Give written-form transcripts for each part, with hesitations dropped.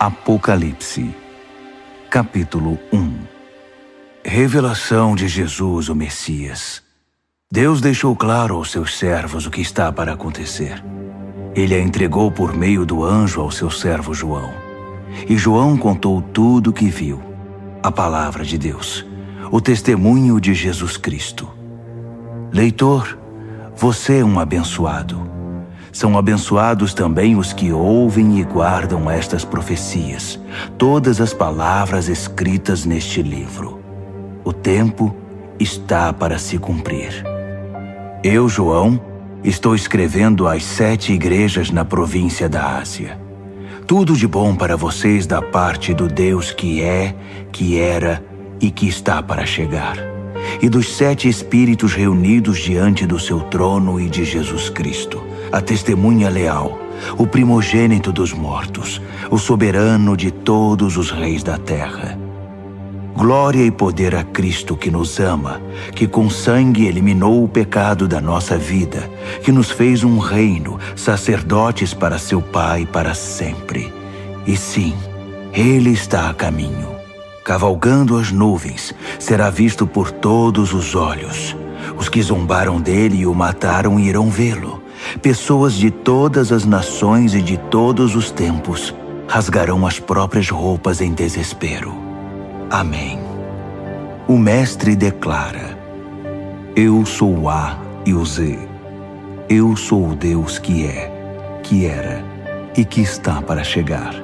Apocalipse, capítulo 1. Revelação de Jesus, o Messias. Deus deixou claro aos seus servos o que está para acontecer. Ele a entregou por meio do anjo ao seu servo João. E João contou tudo o que viu, a palavra de Deus, o testemunho de Jesus Cristo. Leitor, você é um abençoado. São abençoados também os que ouvem e guardam estas profecias, todas as palavras escritas neste livro. O tempo está para se cumprir. Eu, João, estou escrevendo às 7 igrejas na província da Ásia. Tudo de bom para vocês da parte do Deus que é, que era e que está para chegar, e dos 7 espíritos reunidos diante do seu trono e de Jesus Cristo, a testemunha leal, o primogênito dos mortos, o soberano de todos os reis da terra. Glória e poder a Cristo que nos ama, que com sangue eliminou o pecado da nossa vida, que nos fez um reino, sacerdotes para seu Pai para sempre. E sim, Ele está a caminho. Cavalgando as nuvens, será visto por todos os olhos. Os que zombaram dele e o mataram irão vê-lo. Pessoas de todas as nações e de todos os tempos rasgarão as próprias roupas em desespero. Amém. O Mestre declara: Eu sou o A e o Z. Eu sou o Deus que é, que era e que está para chegar.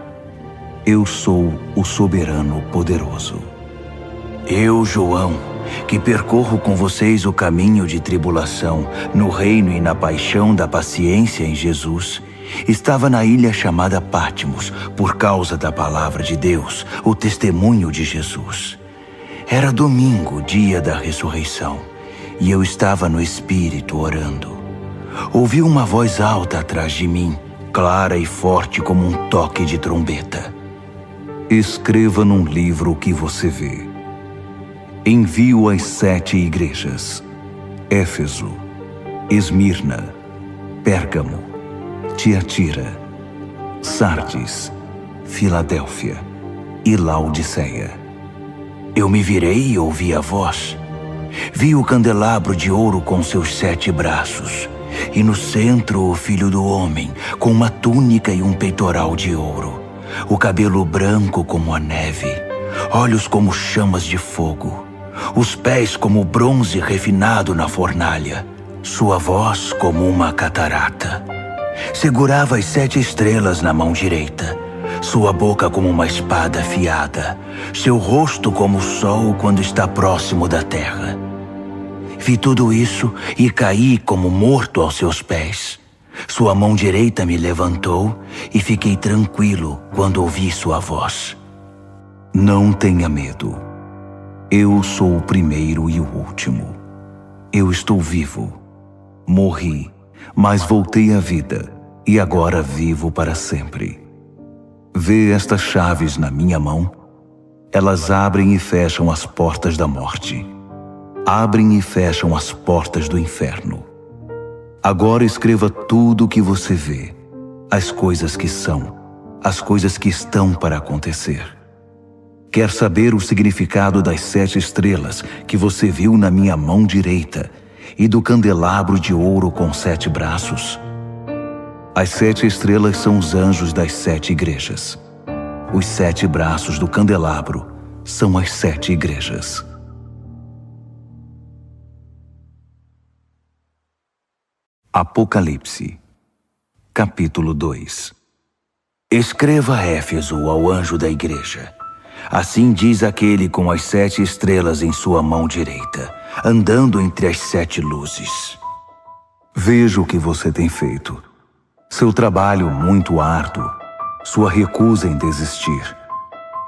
Eu sou o soberano poderoso. Eu, João, que percorro com vocês o caminho de tribulação, no reino e na paixão da paciência em Jesus, estava na ilha chamada Patmos, por causa da palavra de Deus, o testemunho de Jesus. Era domingo, dia da ressurreição, e eu estava no Espírito orando. Ouvi uma voz alta atrás de mim, clara e forte como um toque de trombeta. Escreva num livro o que você vê. Envio às 7 igrejas: Éfeso, Esmirna, Pérgamo, Tiatira, Sardes, Filadélfia e Laodiceia. Eu me virei e ouvi a voz. Vi o candelabro de ouro com seus 7 braços, e no centro o Filho do Homem, com uma túnica e um peitoral de ouro, o cabelo branco como a neve, olhos como chamas de fogo, os pés como bronze refinado na fornalha, sua voz como uma catarata. Segurava as 7 estrelas na mão direita, sua boca como uma espada afiada, seu rosto como o sol quando está próximo da terra. Vi tudo isso e caí como morto aos seus pés. Sua mão direita me levantou e fiquei tranquilo quando ouvi sua voz. Não tenha medo. Eu sou o primeiro e o último. Eu estou vivo. Morri, mas voltei à vida, e agora vivo para sempre. Vê estas chaves na minha mão? Elas abrem e fecham as portas da morte. Abrem e fecham as portas do inferno. Agora escreva tudo o que você vê, as coisas que são, as coisas que estão para acontecer. Quer saber o significado das 7 estrelas que você viu na minha mão direita e do candelabro de ouro com 7 braços? As 7 estrelas são os anjos das 7 igrejas. Os 7 braços do candelabro são as 7 igrejas. Apocalipse, capítulo 2. Escreva a Éfeso, ao anjo da igreja. Assim diz aquele com as 7 estrelas em sua mão direita, andando entre as 7 luzes. Vejo o que você tem feito. Seu trabalho muito árduo, sua recusa em desistir.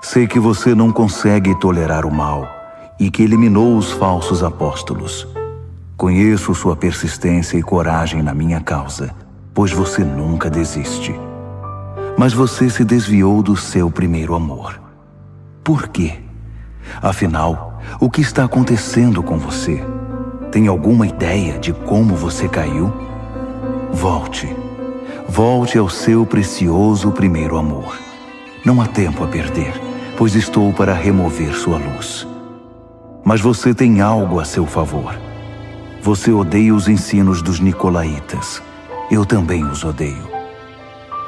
Sei que você não consegue tolerar o mal e que eliminou os falsos apóstolos. Conheço sua persistência e coragem na minha causa, pois você nunca desiste. Mas você se desviou do seu primeiro amor. Por quê? Afinal, o que está acontecendo com você? Tem alguma ideia de como você caiu? Volte ao seu precioso primeiro amor. Não há tempo a perder, pois estou para remover sua luz. Mas você tem algo a seu favor. Você odeia os ensinos dos nicolaítas. Eu também os odeio.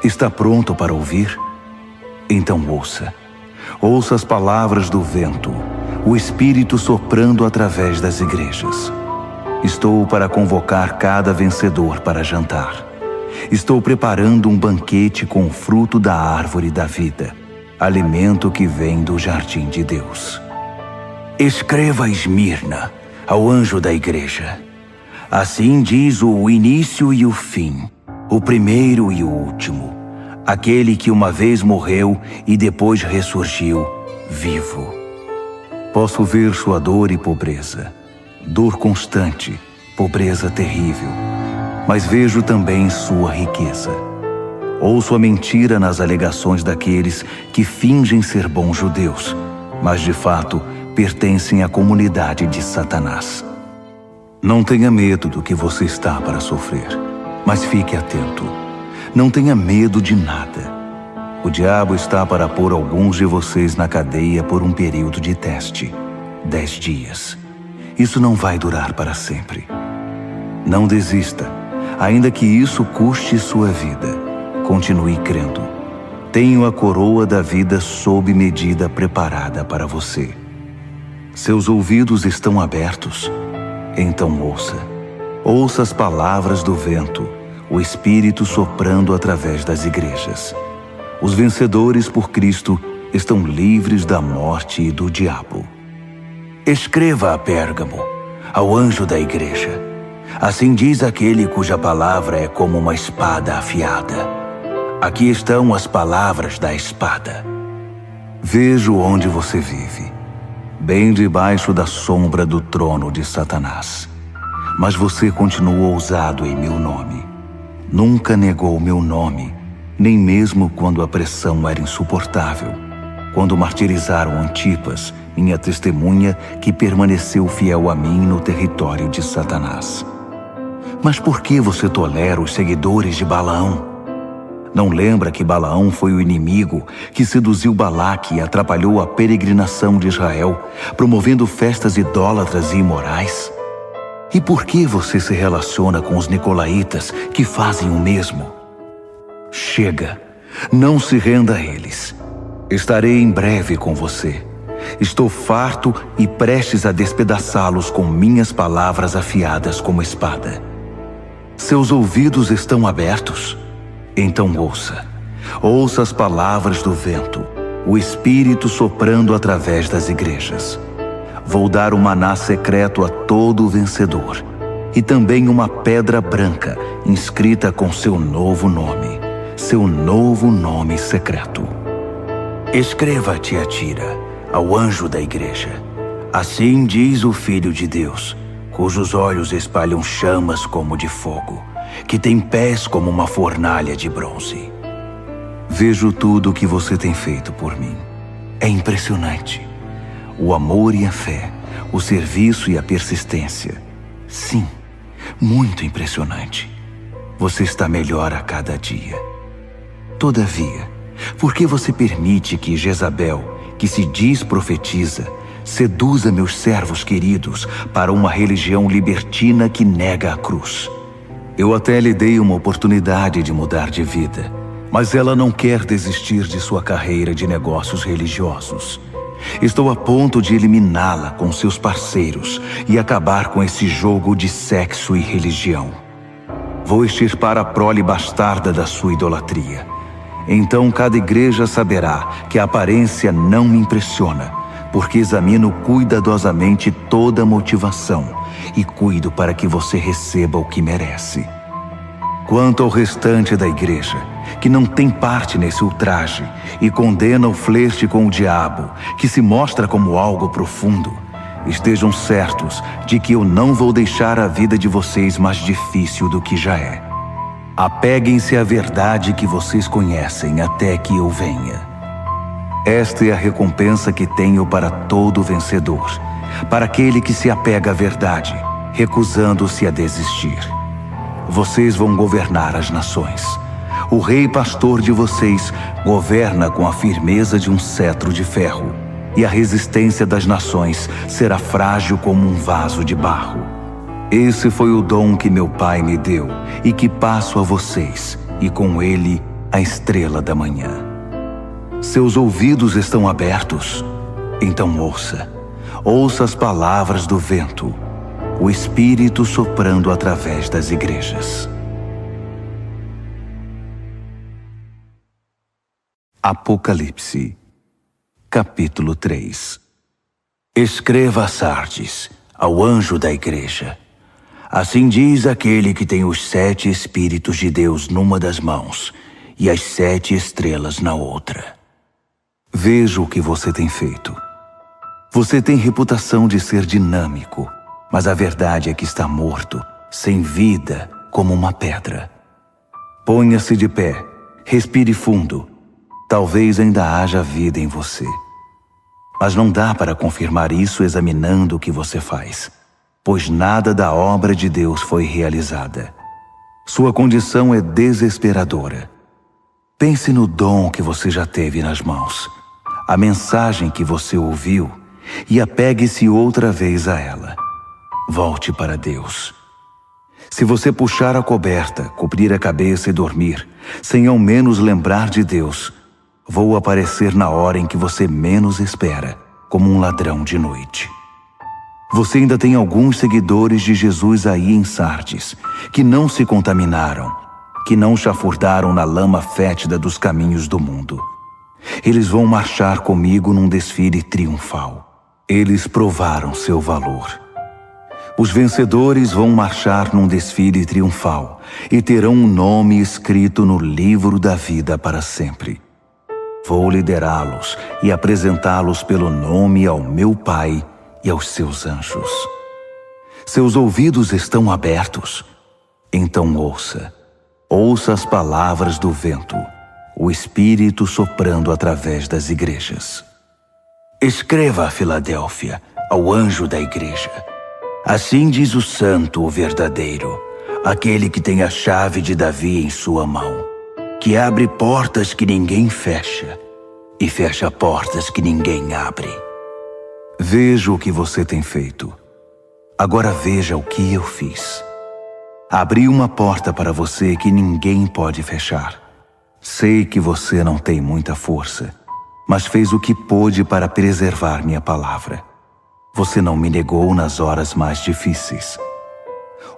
Está pronto para ouvir? Então ouça. Ouça as palavras do vento, o Espírito soprando através das igrejas. Estou para convocar cada vencedor para jantar. Estou preparando um banquete com o fruto da árvore da vida, alimento que vem do jardim de Deus. Escreva a Esmirna, ao anjo da igreja. Assim diz o início e o fim, o primeiro e o último, aquele que uma vez morreu e depois ressurgiu, vivo. Posso ver sua dor e pobreza, dor constante, pobreza terrível, mas vejo também sua riqueza. Ouço a mentira nas alegações daqueles que fingem ser bons judeus, mas de fato pertencem à comunidade de Satanás. Não tenha medo do que você está para sofrer, mas fique atento. Não tenha medo de nada. O diabo está para pôr alguns de vocês na cadeia por um período de teste, 10 dias. Isso não vai durar para sempre. Não desista, ainda que isso custe sua vida. Continue crendo. Tenho a coroa da vida sob medida preparada para você. Seus ouvidos estão abertos? Então ouça. Ouça as palavras do vento, o Espírito soprando através das igrejas. Os vencedores por Cristo estão livres da morte e do diabo. Escreva a Pérgamo, ao anjo da igreja. Assim diz aquele cuja palavra é como uma espada afiada. Aqui estão as palavras da espada. Vejo onde você vive, bem debaixo da sombra do trono de Satanás. Mas você continuou ousado em meu nome. Nunca negou meu nome, nem mesmo quando a pressão era insuportável. Quando martirizaram Antipas, minha testemunha, que permaneceu fiel a mim no território de Satanás. Mas por que você tolera os seguidores de Balaão? Não lembra que Balaão foi o inimigo que seduziu Balaque e atrapalhou a peregrinação de Israel, promovendo festas idólatras e imorais? E por que você se relaciona com os nicolaítas que fazem o mesmo? Chega, não se renda a eles. Estarei em breve com você. Estou farto e prestes a despedaçá-los com minhas palavras afiadas como espada. Seus ouvidos estão abertos? Então ouça. Ouça as palavras do vento, o Espírito soprando através das igrejas. Vou dar um maná secreto a todo vencedor, e também uma pedra branca inscrita com seu novo nome secreto. Escreva a Tiatira, ao anjo da igreja. Assim diz o Filho de Deus, cujos olhos espalham chamas como de fogo, que tem pés como uma fornalha de bronze. Vejo tudo o que você tem feito por mim. É impressionante. O amor e a fé, o serviço e a persistência. Sim, muito impressionante. Você está melhor a cada dia. Todavia, por que você permite que Jezabel, que se diz profetiza, seduza meus servos queridos para uma religião libertina que nega a cruz? Eu até lhe dei uma oportunidade de mudar de vida, mas ela não quer desistir de sua carreira de negócios religiosos. Estou a ponto de eliminá-la com seus parceiros e acabar com esse jogo de sexo e religião. Vou extirpar a prole bastarda da sua idolatria. Então cada igreja saberá que a aparência não me impressiona, porque examino cuidadosamente toda a motivação e cuido para que você receba o que merece. Quanto ao restante da igreja, que não tem parte nesse ultraje e condena o flerte com o diabo, que se mostra como algo profundo, estejam certos de que eu não vou deixar a vida de vocês mais difícil do que já é. Apeguem-se à verdade que vocês conhecem até que eu venha. Esta é a recompensa que tenho para todo vencedor, para aquele que se apega à verdade, recusando-se a desistir. Vocês vão governar as nações. O rei pastor de vocês governa com a firmeza de um cetro de ferro, e a resistência das nações será frágil como um vaso de barro. Esse foi o dom que meu pai me deu e que passo a vocês, e com ele a estrela da manhã. Seus ouvidos estão abertos? Então ouça. Ouça as palavras do vento, o Espírito soprando através das igrejas. Apocalipse, capítulo 3. Escreva a Sardes, ao anjo da igreja. Assim diz aquele que tem os 7 Espíritos de Deus numa das mãos e as 7 estrelas na outra. Veja o que você tem feito. Você tem reputação de ser dinâmico, mas a verdade é que está morto, sem vida, como uma pedra. Ponha-se de pé, respire fundo. Talvez ainda haja vida em você. Mas não dá para confirmar isso examinando o que você faz, pois nada da obra de Deus foi realizada. Sua condição é desesperadora. Pense no dom que você já teve nas mãos, a mensagem que você ouviu, e apegue-se outra vez a ela. Volte para Deus. Se você puxar a coberta, cobrir a cabeça e dormir, sem ao menos lembrar de Deus, vou aparecer na hora em que você menos espera, como um ladrão de noite. Você ainda tem alguns seguidores de Jesus aí em Sardes, que não se contaminaram, que não chafurdaram na lama fétida dos caminhos do mundo. Eles vão marchar comigo num desfile triunfal. Eles provaram seu valor. Os vencedores vão marchar num desfile triunfal e terão um nome escrito no livro da vida para sempre. Vou liderá-los e apresentá-los pelo nome ao meu Pai e aos seus anjos. Seus ouvidos estão abertos? Então ouça. Ouça as palavras do vento, o Espírito soprando através das igrejas. Escreva a Filadélfia, ao anjo da igreja. Assim diz o santo, o verdadeiro, aquele que tem a chave de Davi em sua mão, que abre portas que ninguém fecha e fecha portas que ninguém abre. Veja o que você tem feito. Agora veja o que eu fiz. Abri uma porta para você que ninguém pode fechar. Sei que você não tem muita força, mas fez o que pôde para preservar minha palavra. Você não me negou nas horas mais difíceis.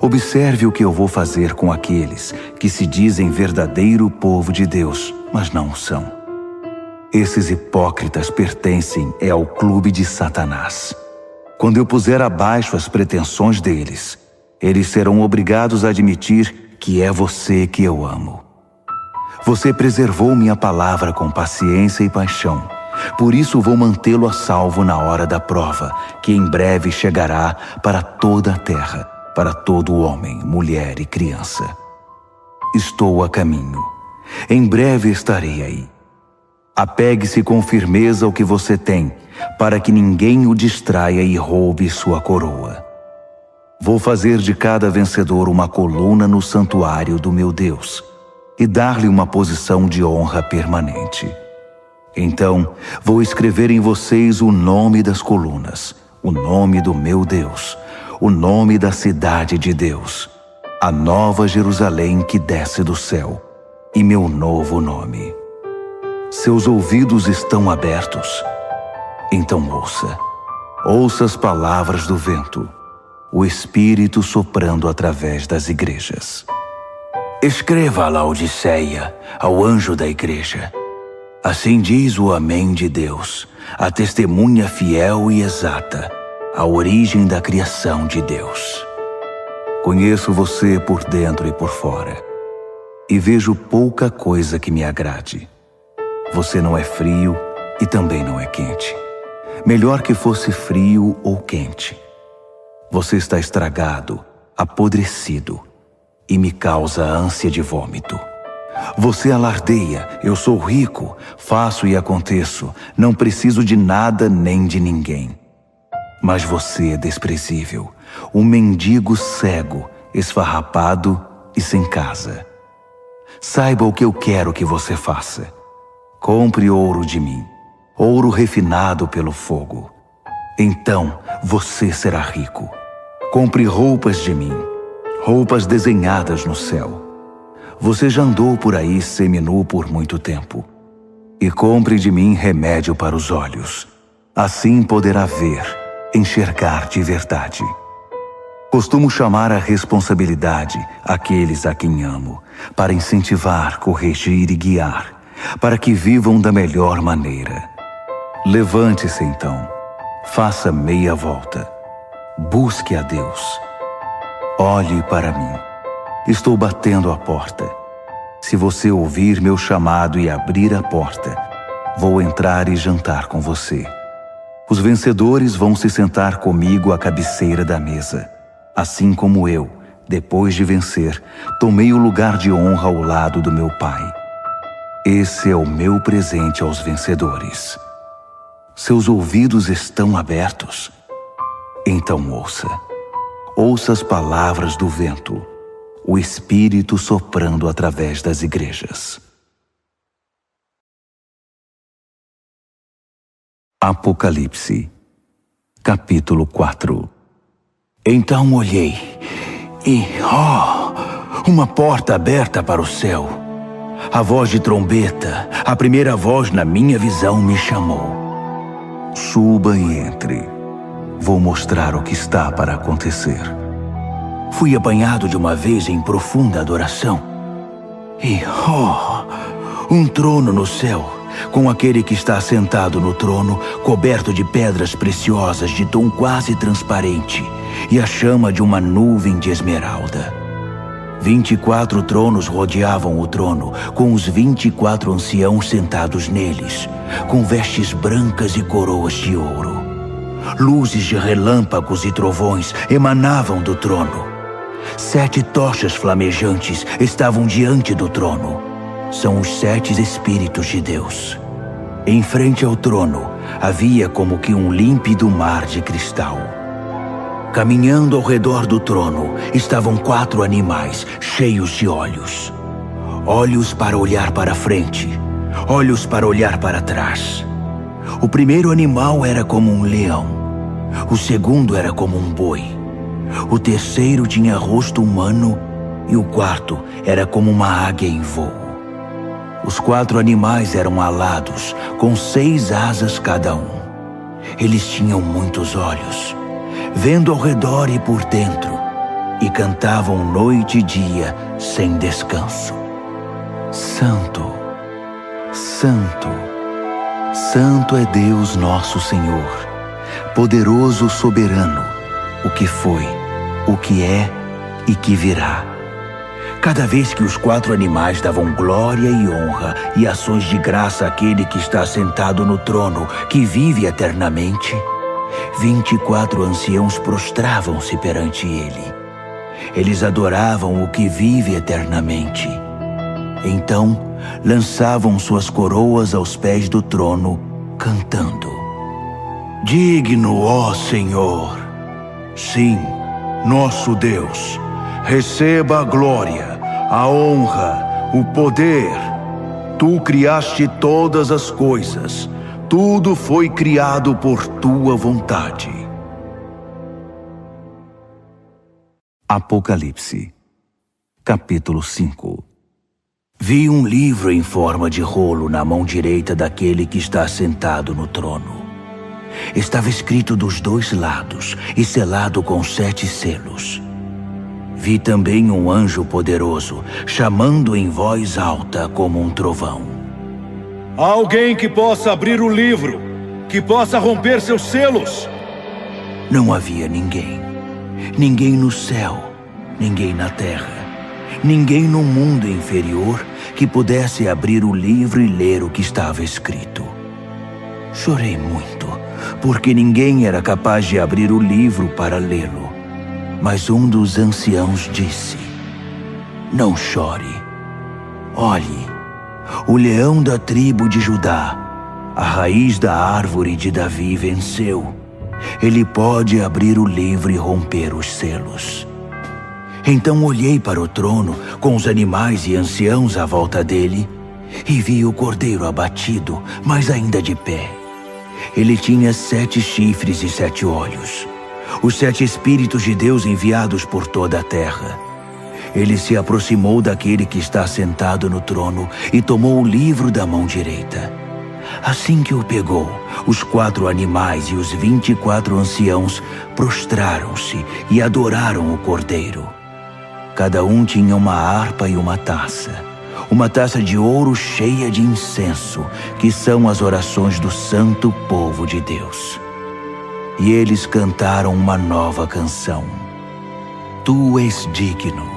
Observe o que eu vou fazer com aqueles que se dizem verdadeiro povo de Deus, mas não o são. Esses hipócritas pertencem ao clube de Satanás. Quando eu puser abaixo as pretensões deles, eles serão obrigados a admitir que é você que eu amo. Você preservou minha palavra com paciência e paixão. Por isso vou mantê-lo a salvo na hora da prova, que em breve chegará para toda a terra, para todo homem, mulher e criança. Estou a caminho. Em breve estarei aí. Apegue-se com firmeza ao que você tem, para que ninguém o distraia e roube sua coroa. Vou fazer de cada vencedor uma coluna no santuário do meu Deus e dar-lhe uma posição de honra permanente. Então, vou escrever em vocês o nome das colunas, o nome do meu Deus, o nome da cidade de Deus, a nova Jerusalém que desce do céu, e meu novo nome. Seus ouvidos estão abertos? Então ouça. Ouça as palavras do vento, o Espírito soprando através das igrejas. Escreva a Laodiceia, ao anjo da igreja. Assim diz o Amém de Deus, a testemunha fiel e exata, a origem da criação de Deus. Conheço você por dentro e por fora, e vejo pouca coisa que me agrade. Você não é frio e também não é quente. Melhor que fosse frio ou quente. Você está estragado, apodrecido, e me causa ânsia de vômito. Você alardeia, eu sou rico, faço e aconteço, não preciso de nada nem de ninguém. Mas você é desprezível, um mendigo cego, esfarrapado e sem casa. Saiba o que eu quero que você faça. Compre ouro de mim, ouro refinado pelo fogo. Então você será rico. Compre roupas de mim, roupas desenhadas no céu. Você já andou por aí seminu por muito tempo. E compre de mim remédio para os olhos. Assim poderá ver, enxergar de verdade. Costumo chamar à responsabilidade aqueles a quem amo, para incentivar, corrigir e guiar, para que vivam da melhor maneira. Levante-se então, faça meia volta, busque a Deus. Olhe para mim, estou batendo a porta. Se você ouvir meu chamado e abrir a porta, vou entrar e jantar com você. Os vencedores vão se sentar comigo à cabeceira da mesa, assim como eu, depois de vencer, tomei o lugar de honra ao lado do meu Pai. Esse é o meu presente aos vencedores. Seus ouvidos estão abertos? Então ouça. Ouça as palavras do vento, o Espírito soprando através das igrejas. Apocalipse, capítulo 4. Então olhei e, uma porta aberta para o céu. A voz de trombeta, a primeira voz na minha visão me chamou. Suba e entre. Vou mostrar o que está para acontecer. Fui apanhado de uma vez em profunda adoração. E, um trono no céu, com aquele que está sentado no trono, coberto de pedras preciosas de tom quase transparente, e a chama de uma nuvem de esmeralda. 24 tronos rodeavam o trono, com os 24 anciãos sentados neles, com vestes brancas e coroas de ouro. Luzes de relâmpagos e trovões emanavam do trono. 7 tochas flamejantes estavam diante do trono. São os 7 Espíritos de Deus. Em frente ao trono havia como que um límpido mar de cristal. Caminhando ao redor do trono estavam 4 animais cheios de olhos. Olhos para olhar para frente, olhos para olhar para trás. O primeiro animal era como um leão. O segundo era como um boi. O terceiro tinha rosto humano e o quarto era como uma águia em voo. Os 4 animais eram alados, com 6 asas cada um. Eles tinham muitos olhos, vendo ao redor e por dentro, e cantavam noite e dia sem descanso. Santo, Santo, Santo é Deus nosso Senhor, poderoso, soberano, o que foi, o que é e que virá. Cada vez que os 4 animais davam glória e honra e ações de graça àquele que está sentado no trono, que vive eternamente, 24 anciãos prostravam-se perante ele. Eles adoravam o que vive eternamente. Então, lançavam suas coroas aos pés do trono, cantando: Digno, ó Senhor! Sim, nosso Deus, receba a glória, a honra, o poder. Tu criaste todas as coisas. Tudo foi criado por tua vontade. Apocalipse, capítulo 5. Vi um livro em forma de rolo na mão direita daquele que está sentado no trono. Estava escrito dos 2 lados e selado com 7 selos. Vi também um anjo poderoso, chamando em voz alta como um trovão. Alguém que possa abrir o livro, que possa romper seus selos. Não havia ninguém. Ninguém no céu, ninguém na terra, ninguém no mundo inferior que pudesse abrir o livro e ler o que estava escrito. Chorei muito, porque ninguém era capaz de abrir o livro para lê-lo. Mas um dos anciãos disse: Não chore. Olhe, o leão da tribo de Judá, a raiz da árvore de Davi, venceu. Ele pode abrir o livro e romper os selos. Então olhei para o trono, com os animais e anciãos à volta dele, e vi o cordeiro abatido, mas ainda de pé. Ele tinha 7 chifres e 7 olhos, os 7 Espíritos de Deus enviados por toda a terra. Ele se aproximou daquele que está sentado no trono e tomou o livro da mão direita. Assim que o pegou, os 4 animais e os 24 anciãos prostraram-se e adoraram o cordeiro. Cada um tinha uma harpa e uma taça de ouro cheia de incenso, que são as orações do santo povo de Deus. E eles cantaram uma nova canção. Tu és digno.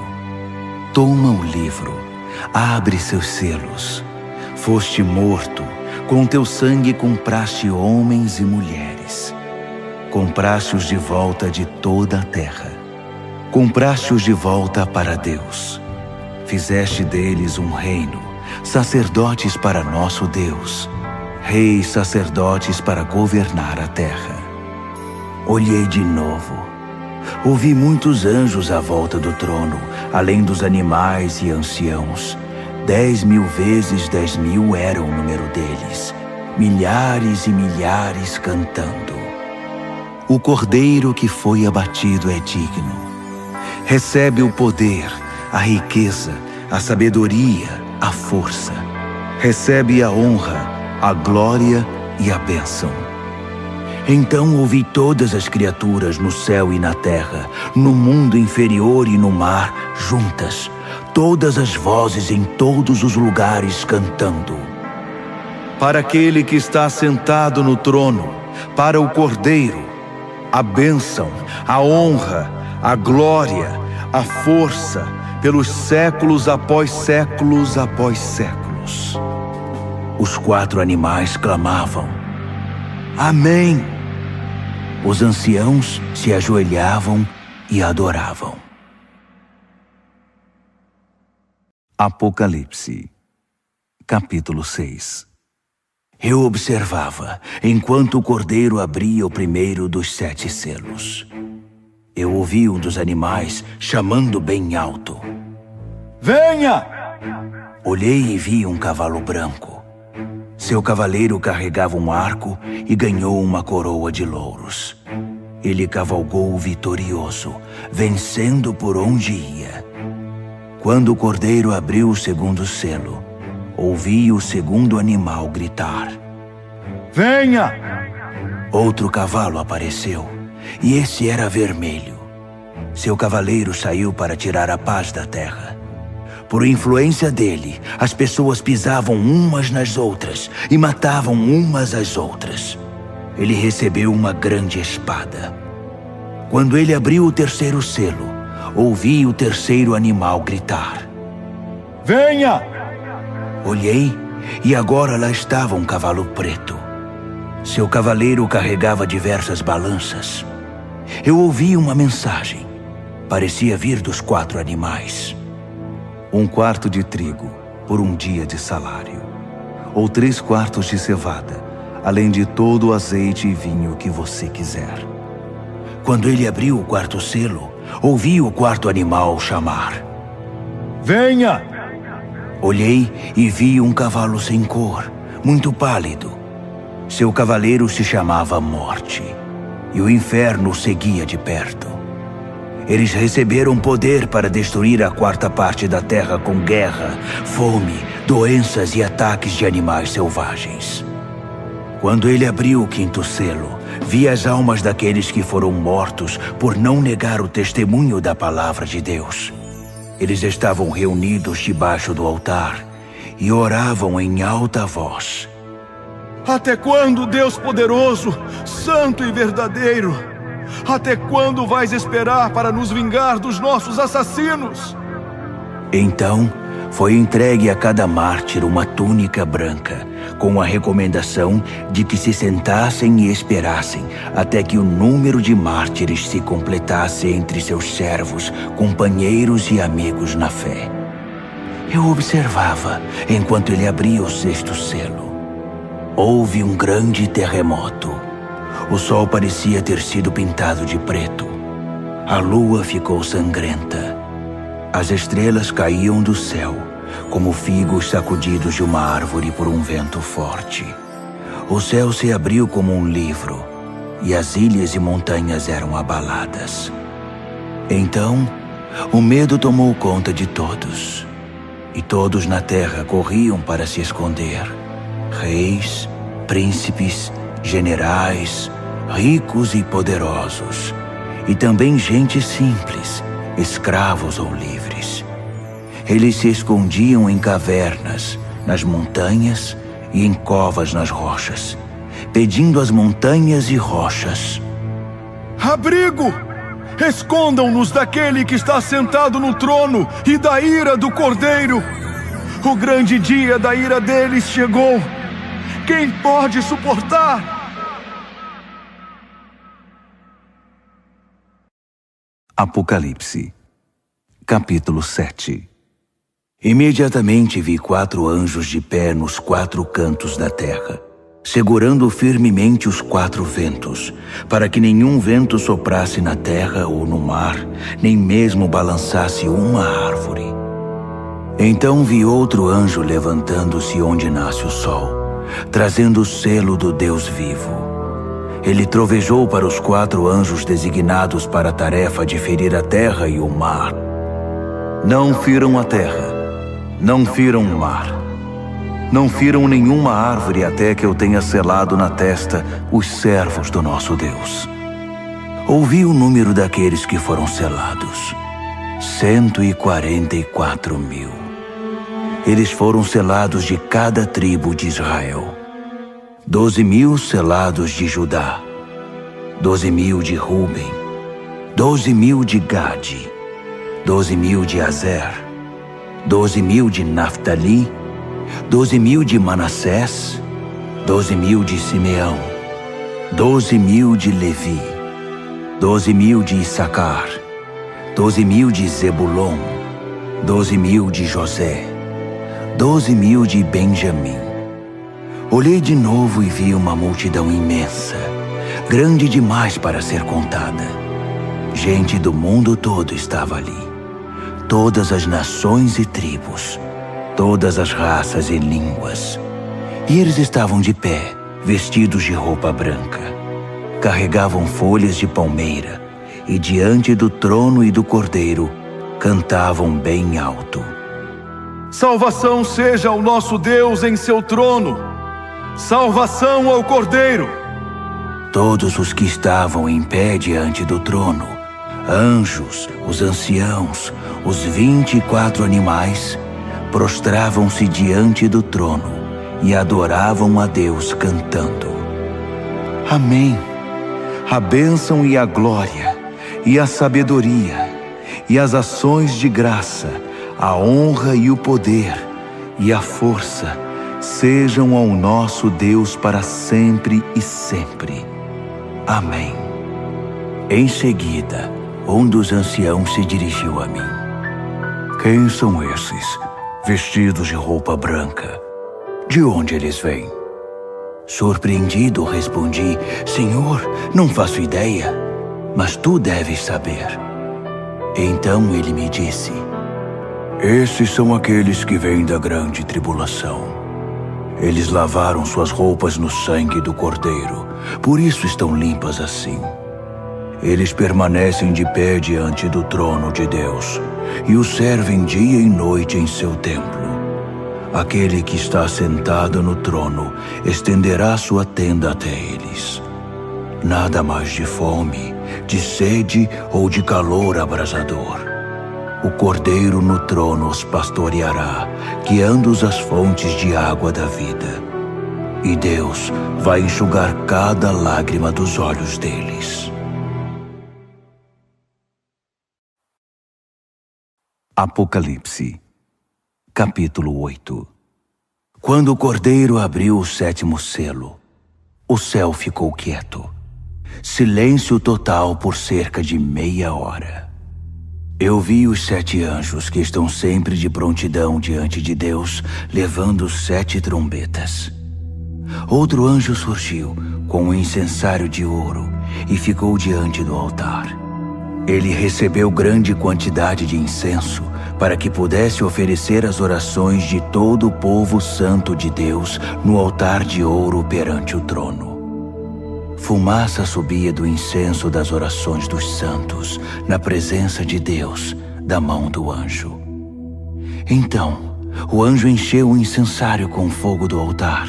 Toma o livro, abre seus selos. Foste morto, com teu sangue compraste homens e mulheres. Compraste-os de volta de toda a terra. Compraste-os de volta para Deus. Fizeste deles um reino, sacerdotes para nosso Deus, reis sacerdotes para governar a terra. Olhei de novo. Ouvi muitos anjos à volta do trono, além dos animais e anciãos. 10.000 vezes 10.000 era o número deles, milhares e milhares cantando. O cordeiro que foi abatido é digno. Recebe o poder, a riqueza, a sabedoria, a força. Recebe a honra, a glória e a bênção. Então ouvi todas as criaturas no céu e na terra, no mundo inferior e no mar, juntas, todas as vozes em todos os lugares cantando. Para aquele que está sentado no trono, para o Cordeiro, a bênção, a honra, a glória, a força, pelos séculos após séculos após séculos. Os 4 animais clamavam: Amém! Os anciãos se ajoelhavam e adoravam. Apocalipse, capítulo 6. Eu observava, enquanto o cordeiro abria o primeiro dos 7 selos. Eu ouvi um dos animais chamando bem alto: Venha! Olhei e vi um cavalo branco. Seu cavaleiro carregava um arco e ganhou uma coroa de louros. Ele cavalgou vitorioso, vencendo por onde ia. Quando o cordeiro abriu o segundo selo, ouvi o segundo animal gritar: Venha! Outro cavalo apareceu, e esse era vermelho. Seu cavaleiro saiu para tirar a paz da terra. Por influência dele, as pessoas pisavam umas nas outras e matavam umas às outras. Ele recebeu uma grande espada. Quando ele abriu o terceiro selo, ouvi o terceiro animal gritar: Venha! Olhei e agora lá estava um cavalo preto. Seu cavaleiro carregava diversas balanças. Eu ouvi uma mensagem. Parecia vir dos 4 animais. 1 quarto de trigo por um dia de salário, ou 3 quartos de cevada, além de todo o azeite e vinho que você quiser. Quando ele abriu o 4º selo, ouvi o 4º animal chamar: Venha! Olhei e vi um cavalo sem cor, muito pálido. Seu cavaleiro se chamava Morte, e o inferno o seguia de perto. Eles receberam poder para destruir a 4ª parte da terra com guerra, fome, doenças e ataques de animais selvagens. Quando ele abriu o 5º selo, vi as almas daqueles que foram mortos por não negar o testemunho da palavra de Deus. Eles estavam reunidos debaixo do altar e oravam em alta voz: Até quando, Deus poderoso, santo e verdadeiro? Até quando vais esperar para nos vingar dos nossos assassinos? Então, foi entregue a cada mártir uma túnica branca, com a recomendação de que se sentassem e esperassem até que o número de mártires se completasse entre seus servos, companheiros e amigos na fé. Eu observava enquanto ele abria o 6º selo. Houve um grande terremoto. O sol parecia ter sido pintado de preto. A lua ficou sangrenta As estrelas caíam do céu, como figos sacudidos de uma árvore por um vento forte. O céu se abriu como um livro, e as ilhas e montanhas eram abaladas. Então, o medo tomou conta de todos, e todos na terra corriam para se esconder. Reis, príncipes, generais, ricos e poderosos, e também gente simples, escravos ou livres. Eles se escondiam em cavernas, nas montanhas e em covas nas rochas, pedindo às montanhas e rochas: abrigo! Escondam-nos daquele que está sentado no trono e da ira do Cordeiro. O grande dia da ira deles chegou. Quem pode suportar? Apocalipse, capítulo 7. Imediatamente vi 4 anjos de pé nos 4 cantos da terra, segurando firmemente os 4 ventos, para que nenhum vento soprasse na terra ou no mar, nem mesmo balançasse uma árvore. Então vi outro anjo levantando-se onde nasce o sol, trazendo o selo do Deus vivo. Ele trovejou para os 4 anjos designados para a tarefa de ferir a terra e o mar. Não firam a terra, não firam o mar, não firam nenhuma árvore até que eu tenha selado na testa os servos do nosso Deus. Ouvi o número daqueles que foram selados: 144.000. Eles foram selados de cada tribo de Israel. 12.000 selados de Judá, 12.000 de Ruben, 12.000 de Gade, 12.000 de Azer, 12.000 de Naftali, 12.000 de Manassés, 12.000 de Simeão, 12.000 de Levi, 12.000 de Issacar, 12.000 de Zebulon, 12.000 de José, 12.000 de Benjamim. Olhei de novo e vi uma multidão imensa, grande demais para ser contada. Gente do mundo todo estava ali. Todas as nações e tribos, todas as raças e línguas. E eles estavam de pé, vestidos de roupa branca. Carregavam folhas de palmeira e diante do trono e do Cordeiro cantavam bem alto: salvação seja ao nosso Deus em seu trono. Salvação ao Cordeiro! Todos os que estavam em pé diante do trono, anjos, os anciãos, os 24 animais, prostravam-se diante do trono e adoravam a Deus cantando: Amém! A bênção e a glória, e a sabedoria, e as ações de graça, a honra e o poder, e a força, sejam ao nosso Deus para sempre e sempre. Amém. Em seguida, um dos anciãos se dirigiu a mim: quem são esses, vestidos de roupa branca? De onde eles vêm? Surpreendido, respondi: Senhor, não faço ideia, mas tu deves saber. Então ele me disse: esses são aqueles que vêm da grande tribulação. Eles lavaram suas roupas no sangue do Cordeiro, por isso estão limpas assim. Eles permanecem de pé diante do trono de Deus e o servem dia e noite em seu templo. Aquele que está sentado no trono estenderá sua tenda até eles. Nada mais de fome, de sede ou de calor abrasador. O Cordeiro no trono os pastoreará, guiando-os às fontes de água da vida. E Deus vai enxugar cada lágrima dos olhos deles. Apocalipse, capítulo 8. Quando o Cordeiro abriu o 7º selo, o céu ficou quieto. Silêncio total por cerca de meia hora. Eu vi os 7 anjos que estão sempre de prontidão diante de Deus, levando 7 trombetas. Outro anjo surgiu com um incensário de ouro e ficou diante do altar. Ele recebeu grande quantidade de incenso, para que pudesse oferecer as orações de todo o povo santo de Deus no altar de ouro perante o trono. Fumaça subia do incenso das orações dos santos, na presença de Deus, da mão do anjo. Então, o anjo encheu o incensário com fogo do altar